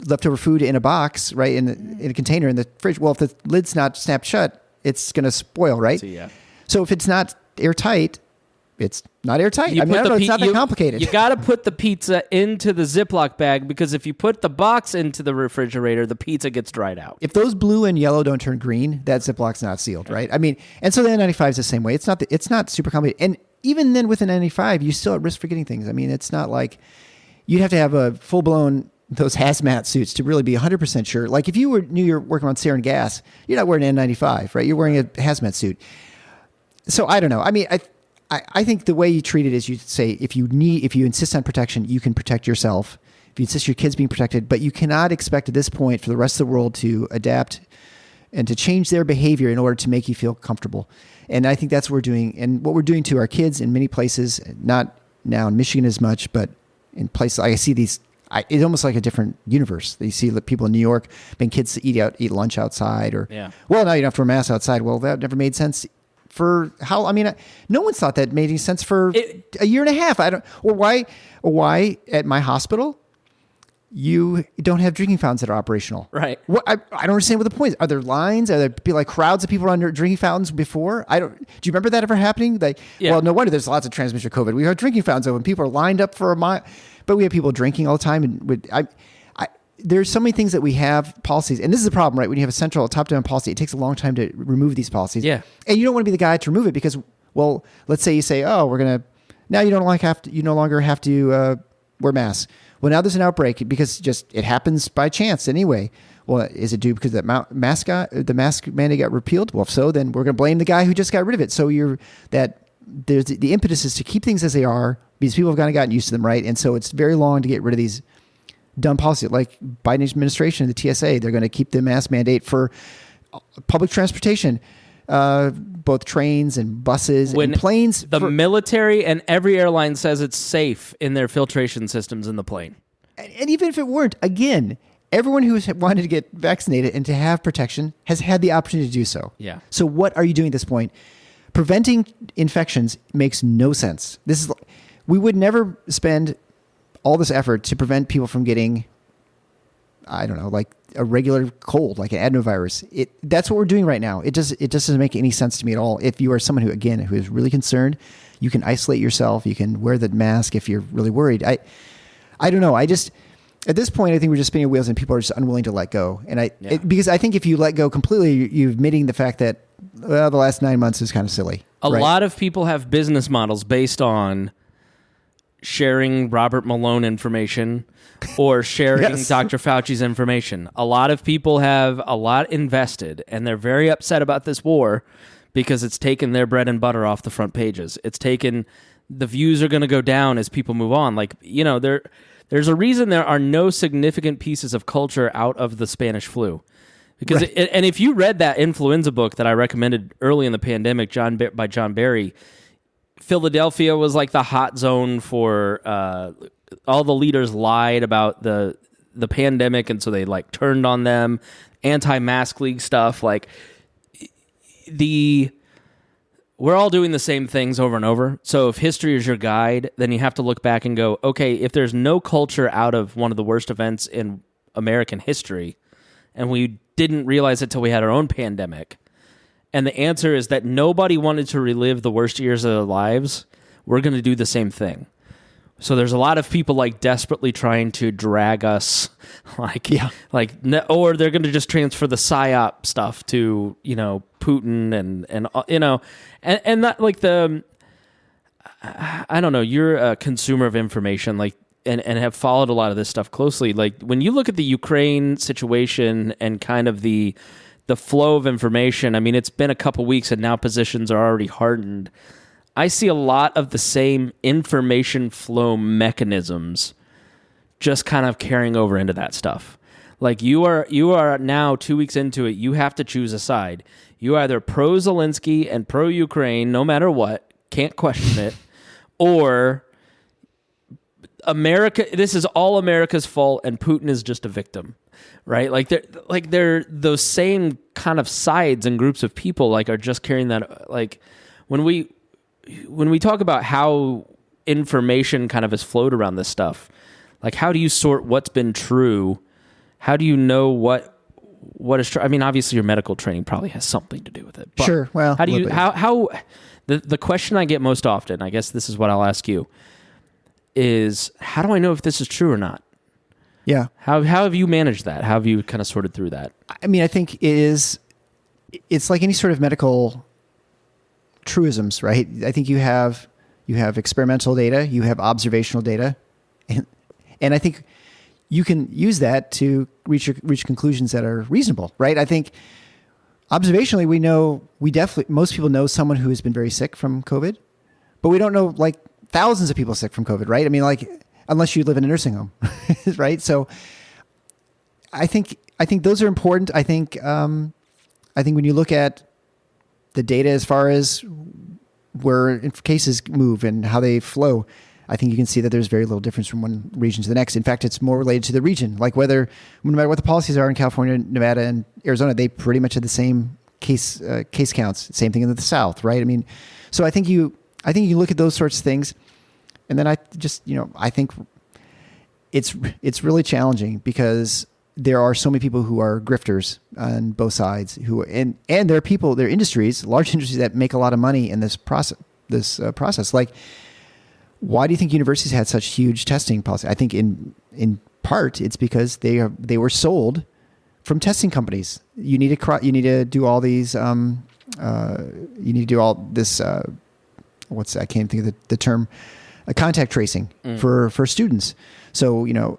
leftover food in a box, right, in a container in the fridge. Well, if the lid's not snapped shut, it's going to spoil, right? So if it's not airtight, it's not airtight. It's not that complicated. You got to put the pizza into the Ziploc bag, because if you put the box into the refrigerator, the pizza gets dried out. If those blue and yellow don't turn green, that Ziploc's not sealed, right? I mean, and so the N95 is the same way. It's not super complicated. And even then with an N95, you're still at risk for getting things. I mean, it's not like you'd have to have a full-blown those hazmat suits to really be 100% sure. Like if you knew you're working on sarin gas, you're not wearing an N95, right? You're wearing a hazmat suit. So I don't know. I mean, I think the way you treat it is you say, if you insist on protection, you can protect yourself. If you insist your kids being protected, but you cannot expect at this point for the rest of the world to adapt and to change their behavior in order to make you feel comfortable. And I think that's what we're doing. And what we're doing to our kids in many places, not now in Michigan as much, but in places, I see these, it's almost like a different universe. You see people in New York, being kids to eat lunch outside, or, well, now you don't have to wear masks outside. Well, that never made sense. For how? I mean, no one thought that made any sense for a year and a half. Why at my hospital you don't have drinking fountains that are operational? Right. I don't understand what the point is. Are there lines? Are there like crowds of people under drinking fountains before? Do you remember that ever happening? Well, no wonder there's lots of transmission of COVID. We have drinking fountains open. People are lined up for a mile, but we have people drinking all the time. And there's so many things that we have policies, and this is the problem, right? When you have a central top-down policy, it takes a long time to remove these policies. Yeah. And you don't want to be the guy to remove it because, well, let's say you say, oh, now you no longer have to wear masks. Well, now there's an outbreak because it happens by chance anyway. Well, is it due because the mask mandate got repealed? Well, if so, then we're going to blame the guy who just got rid of it. So there's the impetus is to keep things as they are because people have kind of gotten used to them, right? And so it's very long to get rid of these dumb policy. Like Biden administration, the TSA, they're going to keep the mask mandate for public transportation, both trains and buses and planes. The military and every airline says it's safe in their filtration systems in the plane. And even if it weren't, again, everyone who's wanted to get vaccinated and to have protection has had the opportunity to do so. Yeah. So what are you doing at this point? Preventing infections makes no sense. We would never spend all this effort to prevent people from getting, I don't know, like a regular cold, like an adenovirus. That's what we're doing right now. It just doesn't make any sense to me at all. If you are someone who is really concerned, you can isolate yourself. You can wear the mask if you're really worried. I don't know. at this point, I think we're just spinning wheels and people are just unwilling to let go. And because I think if you let go completely, you're admitting the fact that the last 9 months is kind of silly. A lot of people have business models based on sharing Robert Malone information or sharing Dr. Fauci's information. A lot of people have a lot invested, and they're very upset about this war because it's taken their bread and butter off the front pages. It's taken, the views are going to go down as people move on. Like, there's a reason there are no significant pieces of culture out of the Spanish flu. Because and if you read that influenza book that I recommended early in the pandemic, by John Barry, Philadelphia was like the hot zone for all the leaders lied about the pandemic, and so they like turned on them. Anti-mask league stuff, like we're all doing the same things over and over. So if history is your guide, then you have to look back and go, okay, if there's no culture out of one of the worst events in American history, and we didn't realize it till we had our own pandemic, and the answer is that nobody wanted to relive the worst years of their lives, we're going to do the same thing. So there's a lot of people like desperately trying to drag us, or they're going to just transfer the PSYOP stuff to, Putin and not like I don't know, you're a consumer of information, like, and have followed a lot of this stuff closely. Like when you look at the Ukraine situation and kind of the flow of information, I mean, it's been a couple weeks and now positions are already hardened. I see a lot of the same information flow mechanisms just kind of carrying over into that stuff. Like you are now 2 weeks into it, you have to choose a side. You either pro Zelensky and pro Ukraine, no matter what, can't question it, or America, this is all America's fault and Putin is just a victim. Right? Like they're those same kind of sides and groups of people like are just carrying that. Like when we talk about how information kind of has flowed around this stuff, like how do you sort what's been true? How do you know what is true? I mean, obviously your medical training probably has something to do with it. But sure. Well, how do you the question I get most often, I guess this is what I'll ask you, is how do I know if this is true or not? Yeah. How have you managed that? How have you kind of sorted through that? I mean, I think it's like any sort of medical truisms, right? I think you have experimental data, you have observational data, and I think you can use that to reach conclusions that are reasonable, right? I think observationally, most people know someone who has been very sick from COVID, but we don't know like thousands of people sick from COVID, right? I mean, like, unless you live in a nursing home, right? So I think those are important. I think when you look at the data as far as where cases move and how they flow, I think you can see that there's very little difference from one region to the next. In fact, it's more related to the region. Like no matter what the policies are in California, Nevada, and Arizona, they pretty much have the same case counts. Same thing in the South, right? I mean, so I think you look at those sorts of things. And then I think it's really challenging because there are so many people who are grifters on both sides and there are people, there are industries, large industries that make a lot of money in this process. Like, why do you think universities had such huge testing policy? I think in part it's because they were sold from testing companies. You need to do all these, you need to do all this, I can't think of the term, contact tracing for students. So,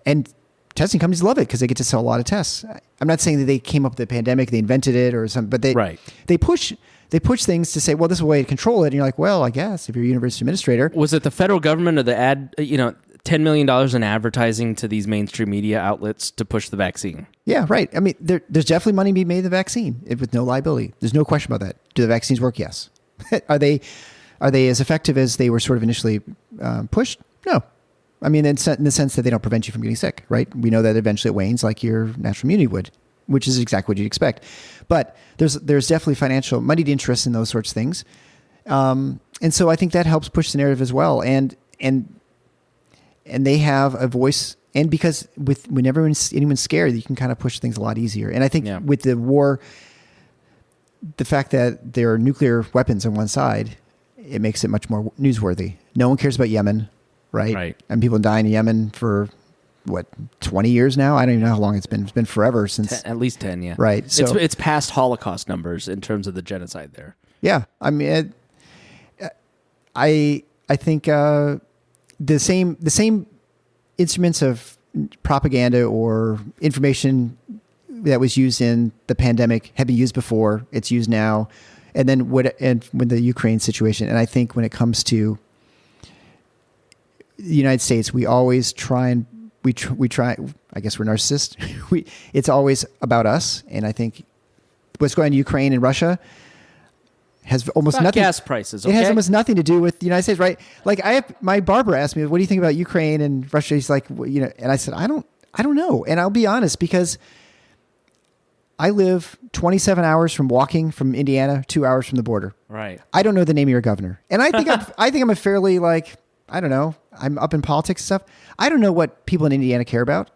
and testing companies love it because they get to sell a lot of tests. I'm not saying that they came up with the pandemic, they invented it or something, but they push things to say, well, this is a way to control it. And you're like, well, I guess if you're a university administrator. Was it the federal government or the $10 million in advertising to these mainstream media outlets to push the vaccine? Yeah, right. I mean, there's definitely money to be made in the vaccine with no liability. There's no question about that. Do the vaccines work? Yes. Are they as effective as they were sort of initially pushed? No. I mean, in the sense that they don't prevent you from getting sick, right? We know that eventually it wanes like your natural immunity would, which is exactly what you'd expect. But there's definitely financial moneyed interest in those sorts of things. And so I think that helps push the narrative as well. And they have a voice. And because whenever anyone's scared, you can kind of push things a lot easier. And I think with the war, the fact that there are nuclear weapons on one side, it makes it much more newsworthy. No one cares about Yemen, right? And people die in Yemen for what, 20 years now? I don't even know how long it's been. It's been forever since. At least 10, yeah. Right. So it's past Holocaust numbers in terms of the genocide there. Yeah. I mean, I think the same instruments of propaganda or information that was used in the pandemic have been used before. It's used now. And then when the Ukraine situation, and I think when it comes to the United States, we always try and we try. I guess we're narcissists. It's always about us, and I think what's going on in Ukraine and Russia has almost nothing. Gas prices. Okay? It has almost nothing to do with the United States, right? Like my barber asked me, "What do you think about Ukraine and Russia?" He's like, and I said, "I don't know," and I'll be honest because I live 27 hours from walking from Indiana, 2 hours from the border. Right. I don't know the name of your governor, and I think I'm a fairly I don't know. I'm up in politics and stuff. I don't know what people in Indiana care about.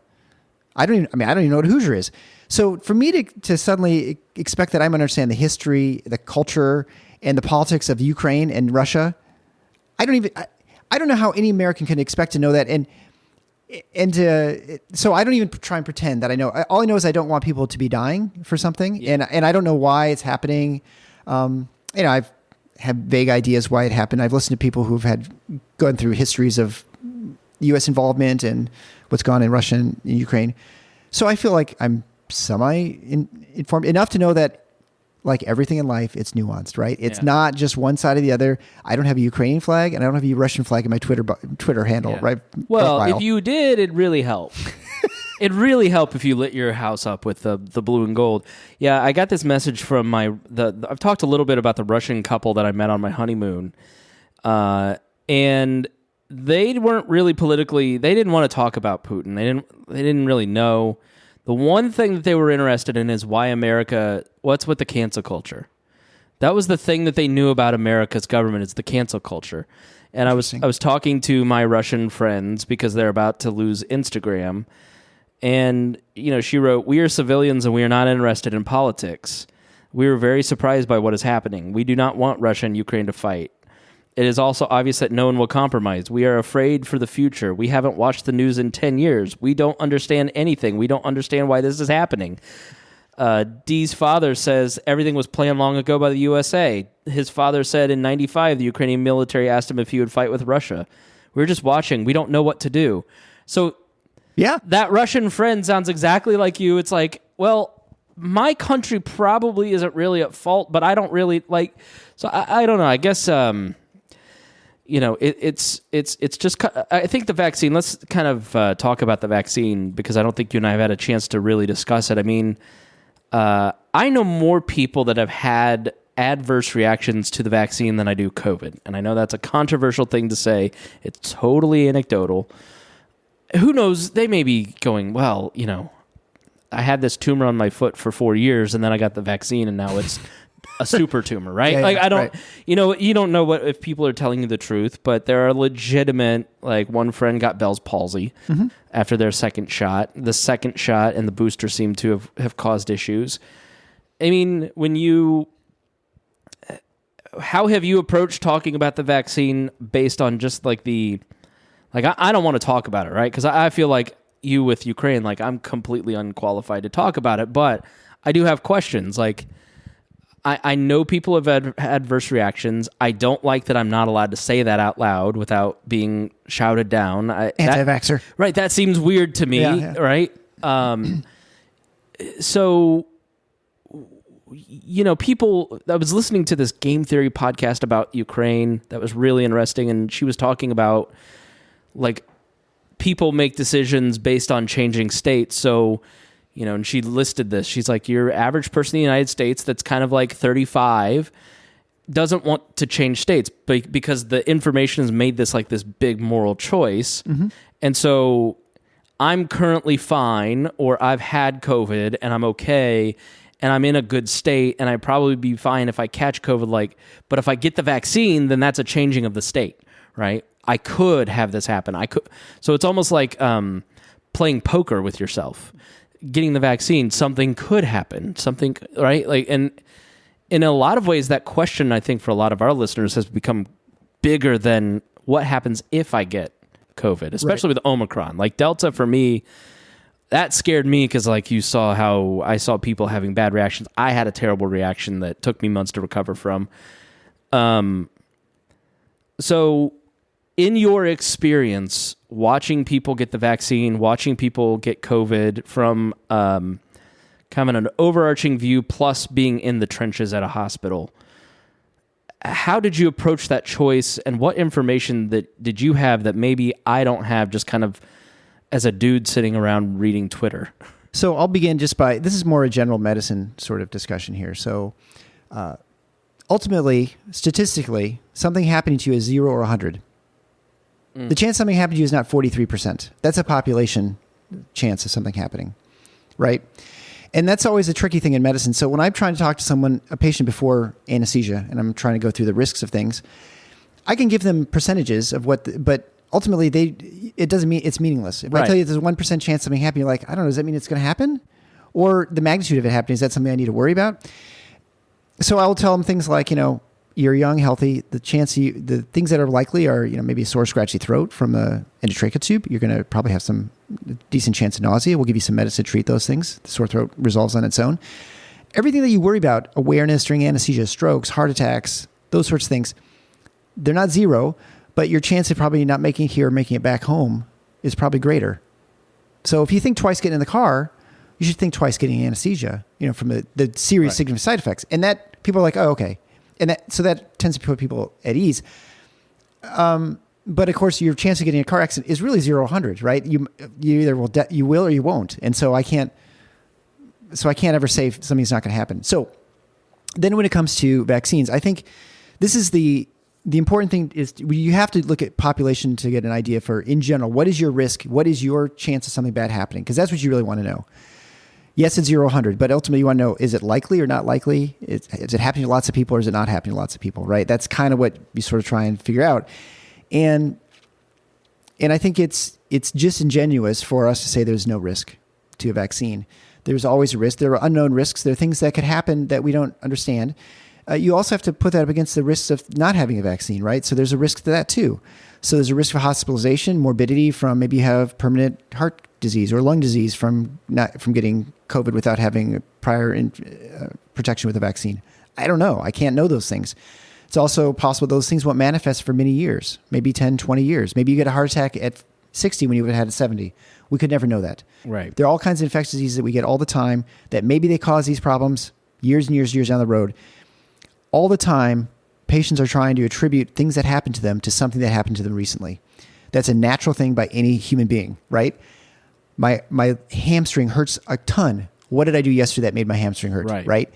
I don't even know what a Hoosier is. So for me to suddenly expect that I'm going to understand the history, the culture, and the politics of Ukraine and Russia, I don't know how any American can expect to know that. So I don't even try and pretend that I know. All I know is I don't want people to be dying for something, yeah. and I don't know why it's happening. I've have vague ideas why it happened. I've listened to people who've gone through histories of U.S. involvement and what's gone in Russia and Ukraine. So I feel like I'm informed enough to know that, like everything in life, it's nuanced, right? It's not just one side or the other. I don't have a Ukrainian flag and I don't have a Russian flag in my Twitter handle, right? Well, profile. If you did, it'd really help. It'd really help if you lit your house up with the blue and gold. Yeah, I got this message from I've talked a little bit about the Russian couple that I met on my honeymoon, and they weren't really politically. They didn't want to talk about Putin. They didn't really know. The one thing that they were interested in is why America. What's with the cancel culture? That was the thing that they knew about America's government. It's the cancel culture. And I was talking to my Russian friends because they're about to lose Instagram. And, she wrote, "We are civilians and we are not interested in politics. We were very surprised by what is happening. We do not want Russia and Ukraine to fight. It is also obvious that no one will compromise. We are afraid for the future. We haven't watched the news in 10 years. We don't understand anything. We don't understand why this is happening." Dee's father says everything was planned long ago by the USA. His father said in 95, the Ukrainian military asked him if he would fight with Russia. We're just watching. We don't know what to do. So... yeah, that Russian friend sounds exactly like you. It's like, well, my country probably isn't really at fault, but I don't really like. So I don't know. I guess it's just. I think the vaccine. Let's kind of talk about the vaccine because I don't think you and I have had a chance to really discuss it. I mean, I know more people that have had adverse reactions to the vaccine than I do COVID, and I know that's a controversial thing to say. It's totally anecdotal. Who knows? They may be going, well, I had this tumor on my foot for 4 years and then I got the vaccine and now it's a super tumor, right? I don't, right. You don't know if people are telling you the truth, but there are legitimate, one friend got Bell's palsy after their second shot. The second shot and the booster seem to have caused issues. I mean, how have you approached talking about the vaccine based on just I don't want to talk about it, right? Because I feel like you with Ukraine, I'm completely unqualified to talk about it, but I do have questions. I know people have had adverse reactions. I don't like that I'm not allowed to say that out loud without being shouted down. Anti-vaxxer. Right, that seems weird to me, right? So, people... I was listening to this game theory podcast about Ukraine that was really interesting, and she was talking about people make decisions based on changing states. So, and she listed this. She's like, your average person in the United States that's kind of 35 doesn't want to change states because the information has made this this big moral choice. Mm-hmm. And so I'm currently fine, or I've had COVID and I'm okay and I'm in a good state and I'd probably be fine if I catch COVID. But if I get the vaccine, then that's a changing of the state, right? I could have this happen. So it's almost like playing poker with yourself. Getting the vaccine, something could happen. Something, right? And in a lot of ways, that question, I think, for a lot of our listeners has become bigger than what happens if I get COVID, especially with Omicron. Like Delta for me, that scared me because like you saw how I saw people having bad reactions. I had a terrible reaction that took me months to recover from. So in your experience, watching people get the vaccine, watching people get COVID from kind of an overarching view, plus being in the trenches at a hospital, how did you approach that choice, and what information did you have that maybe I don't have just kind of as a dude sitting around reading Twitter? So I'll begin just by, this is more a general medicine sort of discussion here. So ultimately, statistically, something happening to you is 0 or 100. The chance something happened to you is not 43%. That's a population chance of something happening, right? And that's always a tricky thing in medicine. So when I'm trying to talk to someone, a patient before anesthesia, and I'm trying to go through the risks of things, I can give them percentages of but ultimately it doesn't mean it's meaningless. If I tell you there's a 1% chance something happening, you're like, I don't know, does that mean it's going to happen? Or the magnitude of it happening, is that something I need to worry about? So I will tell them things like, you're young, healthy. The things that are likely are, maybe a sore, scratchy throat from a endotracheal tube. You're going to probably have some decent chance of nausea. We'll give you some medicine to treat those things. The sore throat resolves on its own. Everything that you worry about, awareness during anesthesia, strokes, heart attacks, those sorts of things, they're not 0, but your chance of probably not making it here or making it back home is probably greater. So if you think twice getting in the car, you should think twice getting anesthesia, from the serious significant side effects. And that people are like, oh, okay. And so that tends to put people at ease. But of course, your chance of getting a car accident is really 0 or 100, right? You either you will or you won't. And so I can't ever say something's not going to happen. So then when it comes to vaccines, I think this is the important thing is you have to look at population to get an idea for, in general, what is your risk? What is your chance of something bad happening? Because that's what you really want to know. Yes, it's 0 or 100, but ultimately you want to know, is it likely or not likely? Is it happening to lots of people or is it not happening to lots of people, right? That's kind of what you sort of try and figure out. And I think it's disingenuous for us to say there's no risk to a vaccine. There's always a risk. There are unknown risks. There are things that could happen that we don't understand. You also have to put that up against the risks of not having a vaccine, right? So there's a risk to that too. So there's a risk for hospitalization, morbidity from maybe you have permanent heart disease or lung disease from getting COVID without having prior protection with a vaccine. I don't know. I can't know those things. It's also possible those things won't manifest for many years, maybe 10, 20 years. Maybe you get a heart attack at 60 when you would have had at 70. We could never know that. Right. There are all kinds of infectious diseases that we get all the time that maybe they cause these problems years and years and years down the road. All the time, patients are trying to attribute things that happened to them to something that happened to them recently. That's a natural thing by any human being, right? My hamstring hurts a ton. What did I do yesterday that made my hamstring hurt? Right?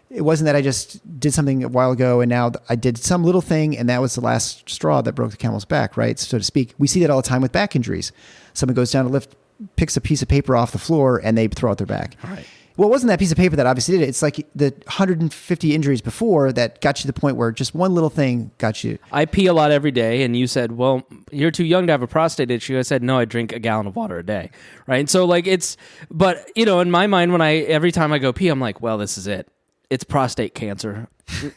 It wasn't that I just did something a while ago and now I did some little thing and that was the last straw that broke the camel's back, right? So to speak. We see that all the time with back injuries. Someone goes down to lift, picks a piece of paper off the floor and they throw out their back. Right. Well, it wasn't that piece of paper that obviously did it. It's like the 150 injuries before that got you to the point where just one little thing got you. I pee a lot every day, and you said, well, you're too young to have a prostate issue. I said, no, I drink a gallon of water a day, right? And so, but, in my mind, every time I go pee, I'm like, well, this is it. It's prostate cancer.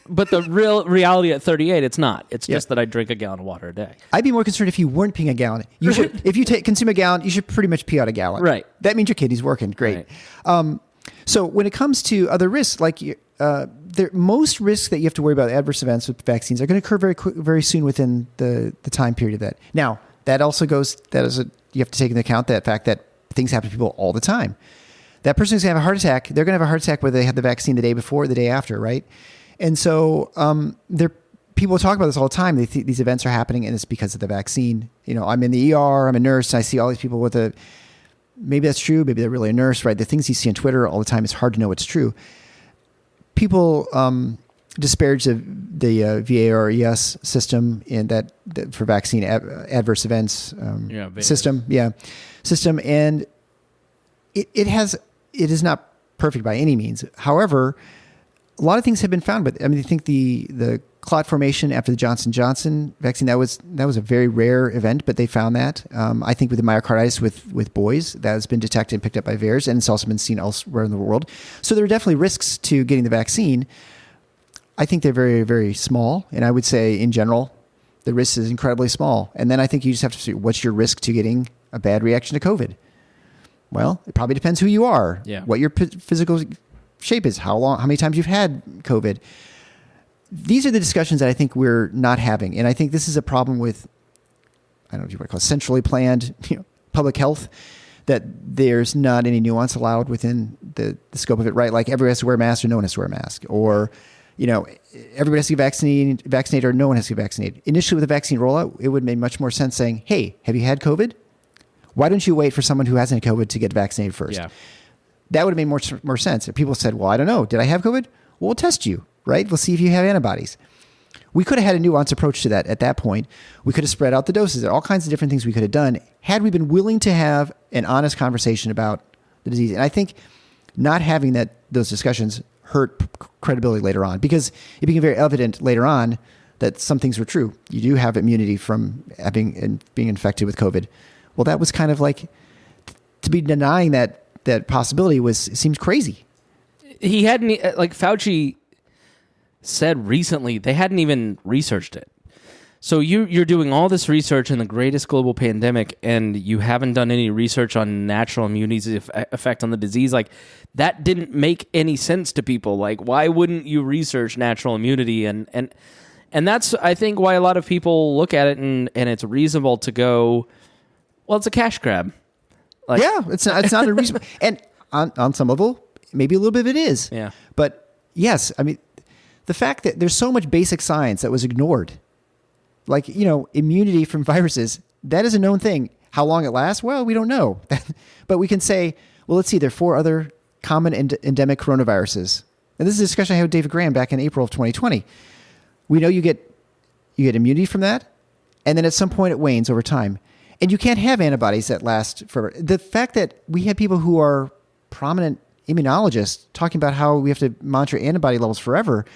But the real reality at 38, it's not. It's just that I drink a gallon of water a day. I'd be more concerned if you weren't peeing a gallon. You should, if you consume a gallon, you should pretty much pee out a gallon. Right. That means your kidney's working. Great. Right. So when it comes to other risks, like most risks that you have to worry about, adverse events with vaccines, are going to occur very soon within the time period of that. Now, that also goes, you have to take into account that fact that things happen to people all the time. That person who's going to have a heart attack, they're going to have a heart attack whether they had the vaccine the day before or the day after, right? And so people talk about this all the time. These events are happening, and it's because of the vaccine. I'm in the ER, I'm a nurse, and I see all these people with maybe that's true, maybe they're really a nurse, right? The things you see on Twitter all the time, it's hard to know what's true. People disparage the VARES system in that for vaccine adverse events system. Yeah. System. And it is not perfect by any means. However, a lot of things have been found, but I think the clot formation after the Johnson & Johnson vaccine, that was a very rare event, but they found that. I think with the myocarditis with boys, that has been detected and picked up by VAERS, and it's also been seen elsewhere in the world. So there are definitely risks to getting the vaccine. I think they're very, very small, and I would say in general, The risk is incredibly small. And then I think you just have to see what's your risk to getting a bad reaction to COVID. Well, it probably depends who you are, what your physical shape is, how many times you've had COVID. These are the discussions that I think we're not having. And I think this is a problem with, I don't know if you want to call it centrally planned, public health, that there's not any nuance allowed within the scope of it, right? Like everybody has to wear a mask or no one has to wear a mask, or, everybody has to get vaccinated or no one has to get vaccinated. Initially with the vaccine rollout, it would make much more sense saying, hey, have you had COVID? Why don't you wait for someone who hasn't had COVID to get vaccinated first? Yeah. That would have made more sense. If people said, well, I don't know, did I have COVID? Well, we'll test you, right? We'll see if you have antibodies. We could have had a nuanced approach to that at that point. We could have spread out the doses. There are all kinds of different things we could have done had we been willing to have an honest conversation about the disease. And I think not having those discussions hurt credibility later on, because it became very evident later on that some things were true. You do have immunity from being infected with COVID. Well, that was kind of like, to be denying that possibility seems crazy. He hadn't, like Fauci said recently, they hadn't even researched it. So you're doing all this research in the greatest global pandemic, and you haven't done any research on natural immunity's effect on the disease. Like, that didn't make any sense to people. Like, why wouldn't you research natural immunity? And that's, I think, why a lot of people look at it and it's reasonable to go, well, it's a cash grab. Like, yeah, it's not a reasonable. And on some level, maybe a little bit of it is. Yeah. But yes, I mean, the fact that there's so much basic science that was ignored, like, immunity from viruses, that is a known thing. How long it lasts? Well, we don't know. But we can say, well, let's see, there are 4 other common endemic coronaviruses. And this is a discussion I had with David Graham back in April of 2020. We know you get immunity from that, and then at some point it wanes over time. And you can't have antibodies that last forever. The fact that we have people who are prominent immunologists talking about how we have to monitor antibody levels forever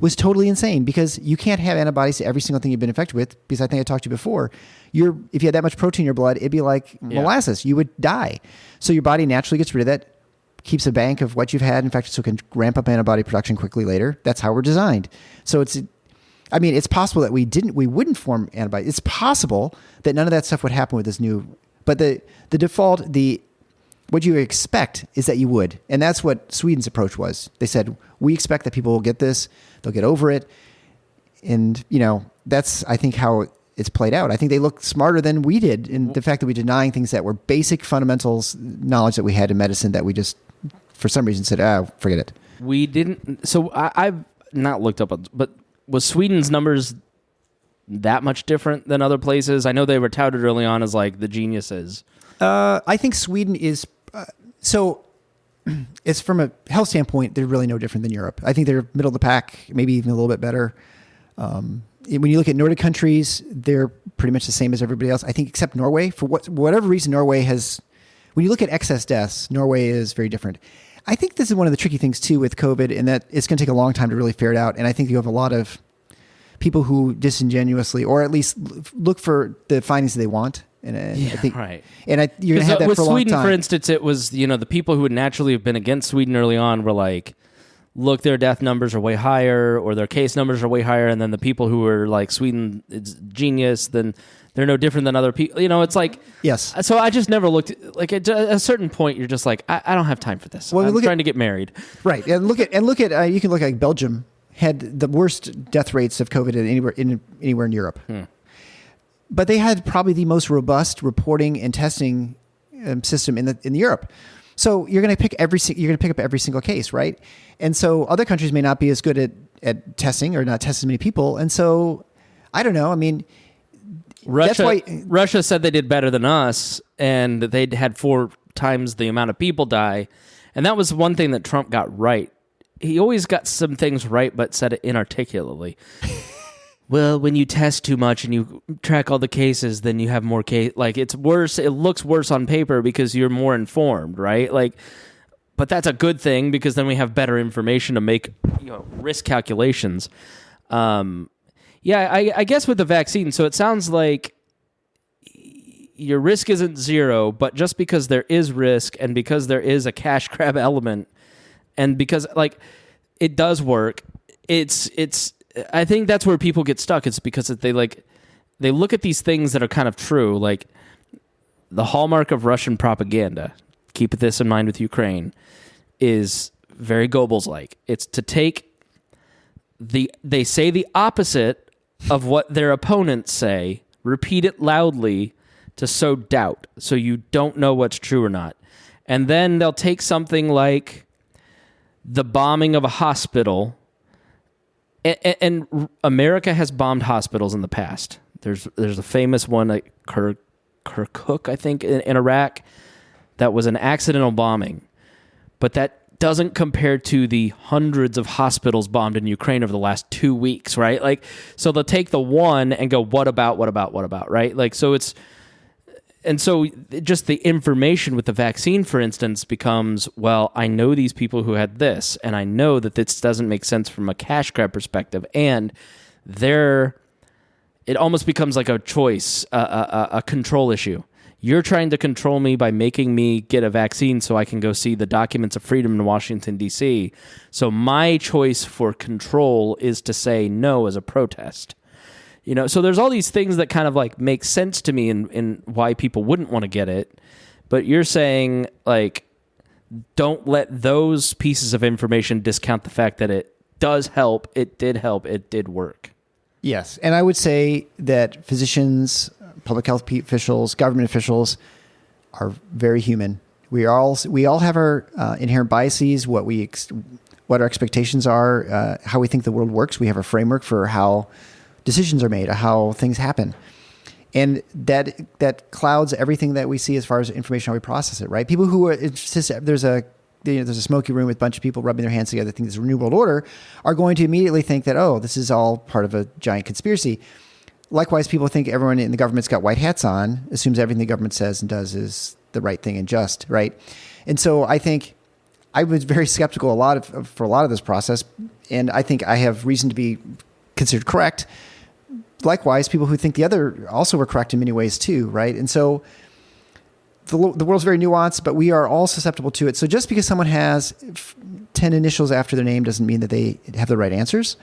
was totally insane, because you can't have antibodies to every single thing you've been infected with, because I think I talked to you before. If you had that much protein in your blood, it'd be like molasses. You would die. So your body naturally gets rid of that, keeps a bank of what you've had infected so it can ramp up antibody production quickly later. That's how we're designed. So it's possible that we wouldn't form antibodies. It's possible that none of that stuff would happen with this new, but the default, what you expect is that you would. And that's what Sweden's approach was. They said, we expect that people will get this, they'll get over it. And, that's, I think, how it's played out. I think they look smarter than we did in the fact that we're denying things that were basic fundamentals knowledge that we had in medicine that we just, for some reason, said, forget it. We didn't. So I've not looked up, but was Sweden's numbers that much different than other places? I know they were touted early on as like the geniuses. I think Sweden is... So it's from a health standpoint, they're really no different than Europe. I think they're middle of the pack, maybe even a little bit better. When you look at Nordic countries, they're pretty much the same as everybody else. I think except Norway. For whatever reason, Norway has... When you look at excess deaths, Norway is very different. I think this is one of the tricky things, too, with COVID, in that it's going to take a long time to really figure it out. And I think you have a lot of people who disingenuously, or at least look for the findings that they want. And I think, right. And you're going to have that for a long Sweden, time. for instance, it was, the people who would naturally have been against Sweden early on were like, look, their death numbers are way higher, or their case numbers are way higher. And then the people who were like, Sweden is genius, then they're no different than other people. It's like, yes. So I just never looked, like at a certain point, you're just like, I don't have time for this. I'm trying to get married. Right. And look at you can look at Belgium had the worst death rates of COVID anywhere in Europe. But they had probably the most robust reporting and testing system in Europe. So you're going to pick up every single case, right? And so other countries may not be as good at testing or not test as many people. And so I don't know. I mean, Russia said they did better than us, and they'd had 4 times the amount of people die. And that was one thing that Trump got right. He always got some things right, but said it inarticulately. Well, when you test too much and you track all the cases, then you have more case. Like, it's worse. It looks worse on paper because you're more informed, right? Like, but that's a good thing, because then we have better information to make risk calculations. I guess with the vaccine, so it sounds like your risk isn't zero, but just because there is risk and because there is a cash grab element, and because it does work, I think that's where people get stuck. It's because they they look at these things that are kind of true, like the hallmark of Russian propaganda, keep this in mind with Ukraine, is very Goebbels-like. It's to take they say the opposite of what their opponents say, repeat it loudly to sow doubt, so you don't know what's true or not. And then they'll take something like the bombing of a hospital, and America has bombed hospitals in the past. There's a famous one at Kirkuk, I think, in Iraq, that was an accidental bombing. But that doesn't compare to the hundreds of hospitals bombed in Ukraine over the last 2 weeks, right? Like, so they'll take the one and go, what about, right? Like, so it's, and so just the information with the vaccine, for instance, becomes, well, I know these people who had this, and I know that this doesn't make sense from a cash grab perspective, and it almost becomes like a choice, a control issue. You're trying to control me by making me get a vaccine so I can go see the Documents of Freedom in Washington, D.C. So my choice for control is to say no as a protest. You know, so there's all these things that kind of like make sense to me in why people wouldn't want to get it. But you're saying, like, don't let those pieces of information discount the fact that it does help, it did work. Yes. And I would say that physicians, public health officials, government officials are very human. We all have our inherent biases, what our expectations are, how we think the world works. We have a framework for how decisions are made, how things happen. And that clouds everything that we see as far as information, how we process it, right? People who are, it's just, there's a smoky room with a bunch of people rubbing their hands together, think this is a new world order, are going to immediately think that, oh, this is all part of a giant conspiracy. Likewise, people think everyone in the government's got white hats on, assumes everything the government says and does is the right thing and just, right? And so I think I was very skeptical for a lot of this process, and I think I have reason to be considered correct. Likewise, people who think the other also were correct in many ways too, right? And so the world's very nuanced, but we are all susceptible to it. So just because someone has 10 initials after their name doesn't mean that they have the right answers.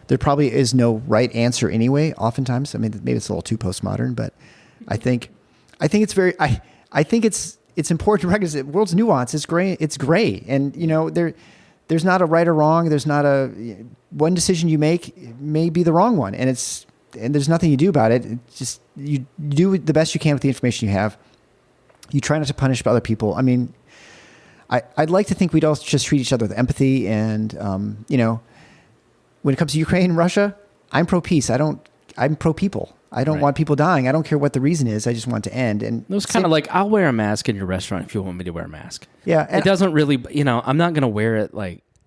There probably is no right answer anyway. Oftentimes, I mean, maybe it's a little too postmodern, but I think it's very. I think it's important to recognize that the world's nuance. It's gray. It's gray, and you know there's not a right or wrong. There's not one decision you make may be the wrong one, and there's nothing you do about it. It's just you do the best you can with the information you have. You try not to punish other people. I mean, I'd like to think we'd all just treat each other with empathy and when it comes to Ukraine and Russia, I'm pro-peace. I'm pro-people. I don't want people dying. I don't care what the reason is. I just want it to end. And it was kind of like, I'll wear a mask in your restaurant if you want me to wear a mask. Yeah. It doesn't really, I'm not going to wear it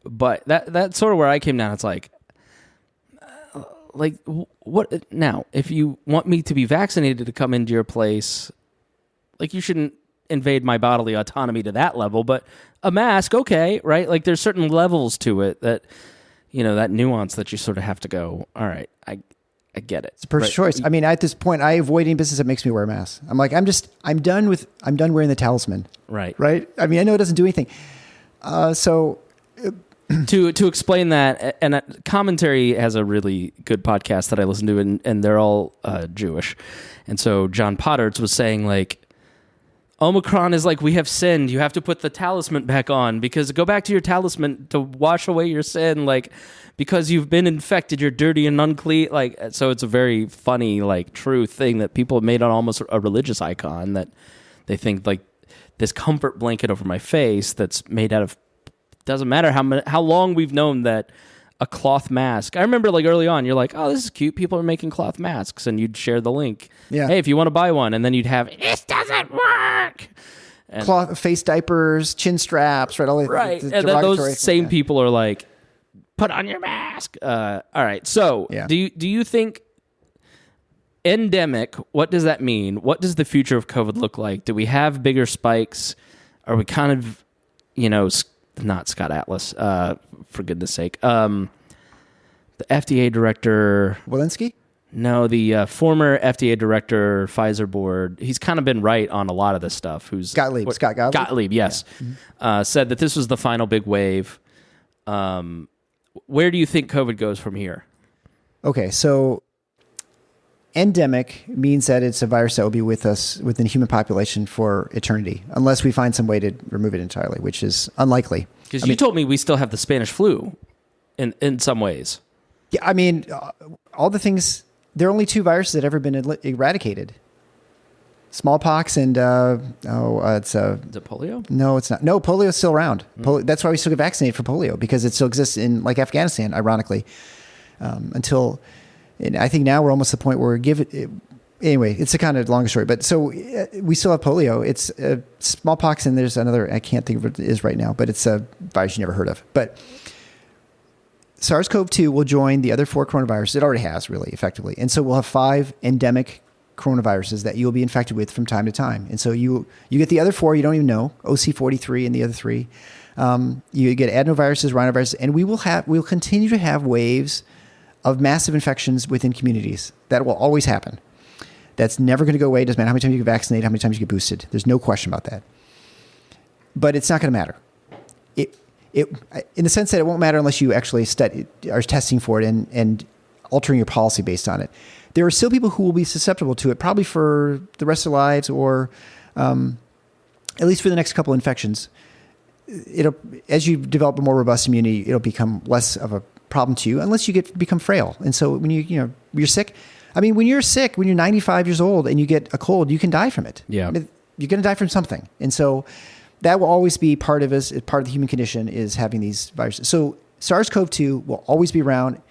but that's sort of where I came down. It's like what now? If you want me to be vaccinated to come into your place, like, you shouldn't invade my bodily autonomy to that level, but a mask, okay, right? Like, there's certain levels to it that, that nuance that you sort of have to go, all right, I get it. It's a personal choice. I mean, at this point, I avoid any business that makes me wear a mask. I'm like, I'm done wearing the talisman. Right. Right. I mean, I know it doesn't do anything. To explain that, and Commentary has a really good podcast that I listen to, and they're all Jewish. And so John Potter's was saying, like, Omicron is like, we have sinned. You have to put the talisman back on, because go back to your talisman to wash away your sin. Like, because you've been infected, you're dirty and unclean. Like, so it's a very funny, like, true thing that people have made on almost a religious icon, that they think, like, this comfort blanket over my face that's made out of, doesn't matter how long we've known that a cloth mask. I remember, like, early on, you're like, oh, this is cute. People are making cloth masks, and you'd share the link. Yeah. Hey, if you want to buy one, and then you'd have, this doesn't work. And cloth face diapers, chin straps, right? Right. And then those same people are like, put on your mask. All right. So do you think endemic, what does that mean? What does the future of COVID look like? Do we have bigger spikes? Are we kind of, not Scott Atlas, for goodness sake. The FDA director. Walensky? No, the former FDA director, Pfizer board. He's kind of been right on a lot of this stuff. Scott Gottlieb? Gottlieb, yes. Yeah. Mm-hmm. Said that this was the final big wave. Where do you think COVID goes from here? Okay, so endemic means that it's a virus that will be with us within the human population for eternity, unless we find some way to remove it entirely, which is unlikely. Because you told me we still have the Spanish flu in some ways. Yeah, I mean, all the things, there are only 2 viruses that have ever been eradicated. Smallpox and, it's... Is it polio? No, it's not. No, polio is still around. That's why we still get vaccinated for polio, because it still exists in, like, Afghanistan, ironically, until... And I think now we're almost at the point where anyway, it's a kind of long story, but so we still have polio. It's smallpox, and there's another, I can't think of what it is right now, but it's a virus you never heard of. But SARS-CoV-2 will join the other 4 coronaviruses. It already has, really, effectively. And so we'll have 5 endemic coronaviruses that you'll be infected with from time to time. And so you get the other 4 you don't even know, OC43 and the other 3. You get adenoviruses, rhinoviruses, and we'll continue to have waves of massive infections within communities. That will always happen. That's never going to go away. It doesn't matter how many times you get vaccinated, how many times you get boosted. There's no question about that. But it's not going to matter. In the sense that it won't matter unless you actually are testing for it and altering your policy based on it. There are still people who will be susceptible to it, probably for the rest of their lives, or at least for the next couple of infections. As you develop a more robust immunity, it'll become less of a problem to you unless you become frail. And so when you're sick, I mean, when you're sick, when you're 95 years old and you get a cold, you can die from it. Yeah. You're going to die from something. And so that will always be part of us. Part of the human condition is having these viruses. So SARS-CoV-2 will always be around.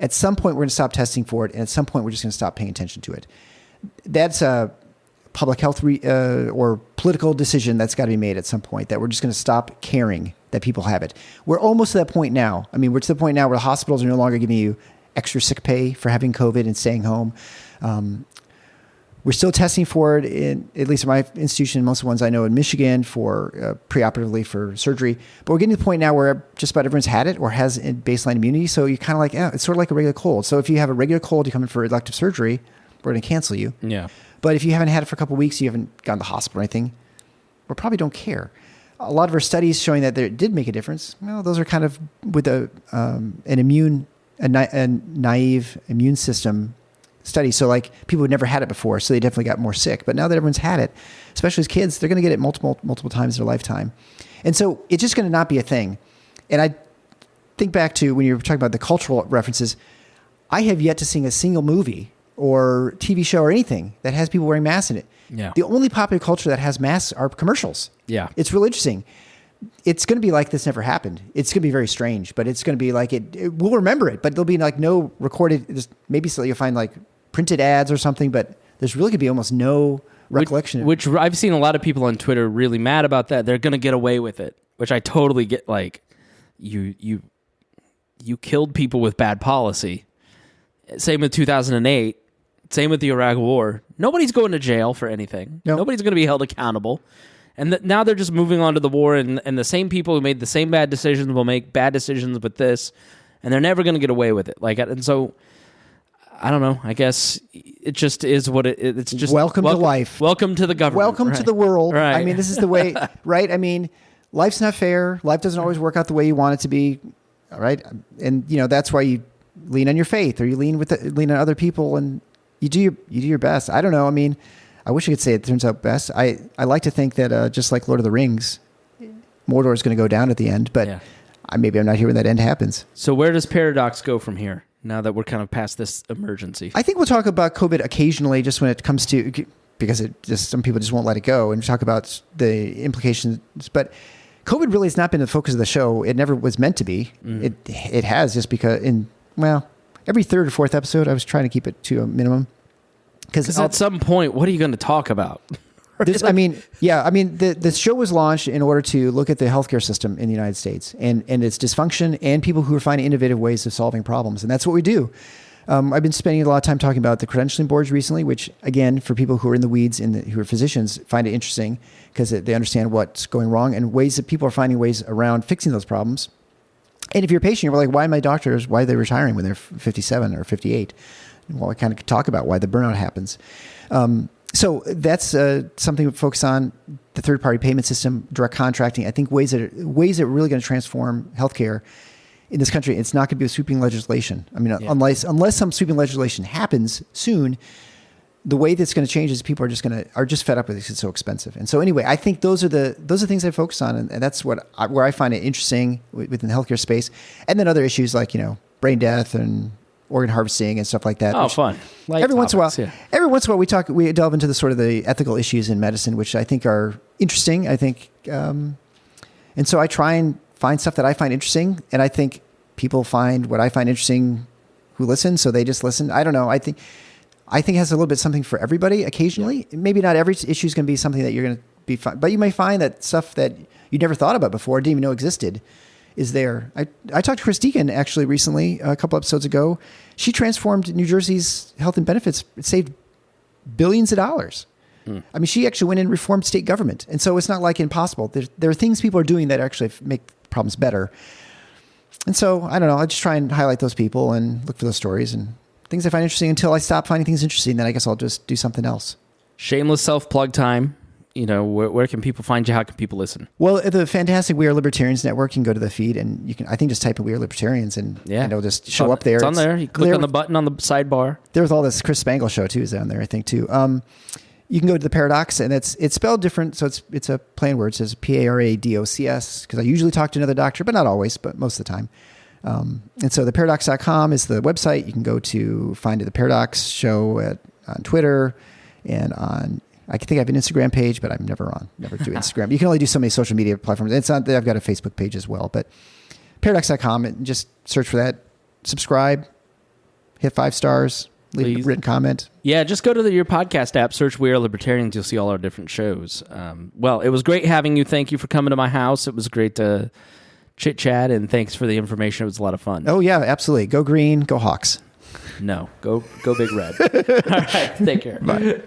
At some point, we're going to stop testing for it. And at some point, we're just going to stop paying attention to it. That's a public health or political decision that's got to be made at some point, that we're just going to stop caring that people have it. We're almost to that point now. I mean, we're to the point now where the hospitals are no longer giving you extra sick pay for having COVID and staying home. We're still testing for it, at least in my institution, most of the ones I know in Michigan, for preoperatively for surgery. But we're getting to the point now where just about everyone's had it or has baseline immunity. So you're kind of like, it's sort of like a regular cold. So if you have a regular cold, you come in for elective surgery, we're going to cancel you. Yeah. But if you haven't had it for a couple of weeks, you haven't gone to the hospital or anything, we probably don't care. A lot of our studies showing that it did make a difference. Well, those are kind of with a naive immune system study. So like people who never had it before, so they definitely got more sick. But now that everyone's had it, especially as kids, they're going to get it multiple times in their lifetime. And so it's just going to not be a thing. And I think back to when you were talking about the cultural references, I have yet to see a single movie or TV show or anything that has people wearing masks in it. Yeah. The only popular culture that has masks are commercials. Yeah. It's really interesting. It's going to be like this never happened. It's going to be very strange, but it's going to be like we'll remember it, but there'll be like no recorded, maybe so you'll find like printed ads or something, but there's really going to be almost no recollection. Which I've seen a lot of people on Twitter really mad about that. They're going to get away with it, which I totally get. Like, you killed people with bad policy. Same with 2008. Same with the Iraq War. Nobody's going to jail for anything. Nope. Nobody's going to be held accountable. And now they're just moving on to the war, and the same people who made the same bad decisions will make bad decisions with this, and they're never going to get away with it. Like, and so, I don't know. I guess it just is what it's just. Welcome to life. Welcome to the government. Welcome to the world. Right. I mean, this is the way, right? I mean, life's not fair. Life doesn't always work out the way you want it to be. All right. And, that's why you lean on your faith, or you lean on other people, and you do your best. I don't know. I mean, I wish I could say it turns out best. I like to think that just like Lord of the Rings, Mordor is going to go down at the end, but maybe I'm not here when that end happens. So where does Paradox go from here, now that we're kind of past this emergency? I think we'll talk about COVID occasionally, just when it comes to, because some people just won't let it go, and talk about the implications. But COVID really has not been the focus of the show. It never was meant to be. Mm. It has, just because every third or fourth episode, I was trying to keep it to a minimum. Because at some point, what are you going to talk about? The show was launched in order to look at the healthcare system in the United States and its dysfunction, and people who are finding innovative ways of solving problems. And that's what we do. I've been spending a lot of time talking about the credentialing boards recently, which, again, for people who are in the weeds and who are physicians, find it interesting because they understand what's going wrong and ways that people are finding ways around fixing those problems. And if you're a patient, you're like, why are they retiring when they're 57 or 58? Well, I kind of talk about why the burnout happens. So that's something we focus on: the third-party payment system, direct contracting. I think ways that are really going to transform healthcare. in this country. It's not going to be a sweeping legislation. I mean, unless some sweeping legislation happens soon, the way that's going to change is people are just fed up with it because it's so expensive. And so anyway, I think those are things I focus on, and that's where I find it interesting within the healthcare space. And then other issues like brain death and organ harvesting and stuff like that. Oh, fun! Every once in a while, we delve into the sort of the ethical issues in medicine, which I think are interesting. I think, and so I try and find stuff that I find interesting, and I think people find what I find interesting who listen, so they just listen. I don't know. I think it has a little bit something for everybody occasionally. Yeah. Maybe not every issue is going to be something that you're going to be fine, but you may find that stuff that you never thought about before, didn't even know existed, is there. I talked to Chris Deacon actually recently, a couple episodes ago. She transformed New Jersey's health and benefits. It saved billions of dollars. I mean, she actually went and reformed state government. And so it's not like impossible. There are things people are doing that actually make problems better. And so, I don't know, I just try and highlight those people and look for those stories and things I find interesting until I stop finding things interesting. Then I guess I'll just do something else. Shameless self-plug time. Where can people find you? How can people listen? Well, the fantastic We Are Libertarians network, you can go to the feed and you can, I think, just type in We Are Libertarians and it'll just show up there. It's on there. You click on the button on the sidebar. There was all this Chris Spangle show too is down there, I think, too. You can go to the Paradocs, and it's spelled different, so it's a plain word. It says Paradocs, because I usually talk to another doctor, but not always, but most of the time. And so theparadox.com is the website. You can go to find the Paradox show on Twitter and I think I have an Instagram page, but I'm never do Instagram. You can only do so many social media platforms. It's not that I've got a Facebook page as well, but paradox.com, and just search for that, subscribe, hit 5 stars, leave a written comment. Yeah, just go to your podcast app, search We Are Libertarians. You'll see all our different shows. Well, it was great having you. Thank you for coming to my house. It was great to chit-chat, and thanks for the information. It was a lot of fun. Oh, yeah, absolutely. Go green, go Hawks. No, go Big Red. All right, take care. Bye.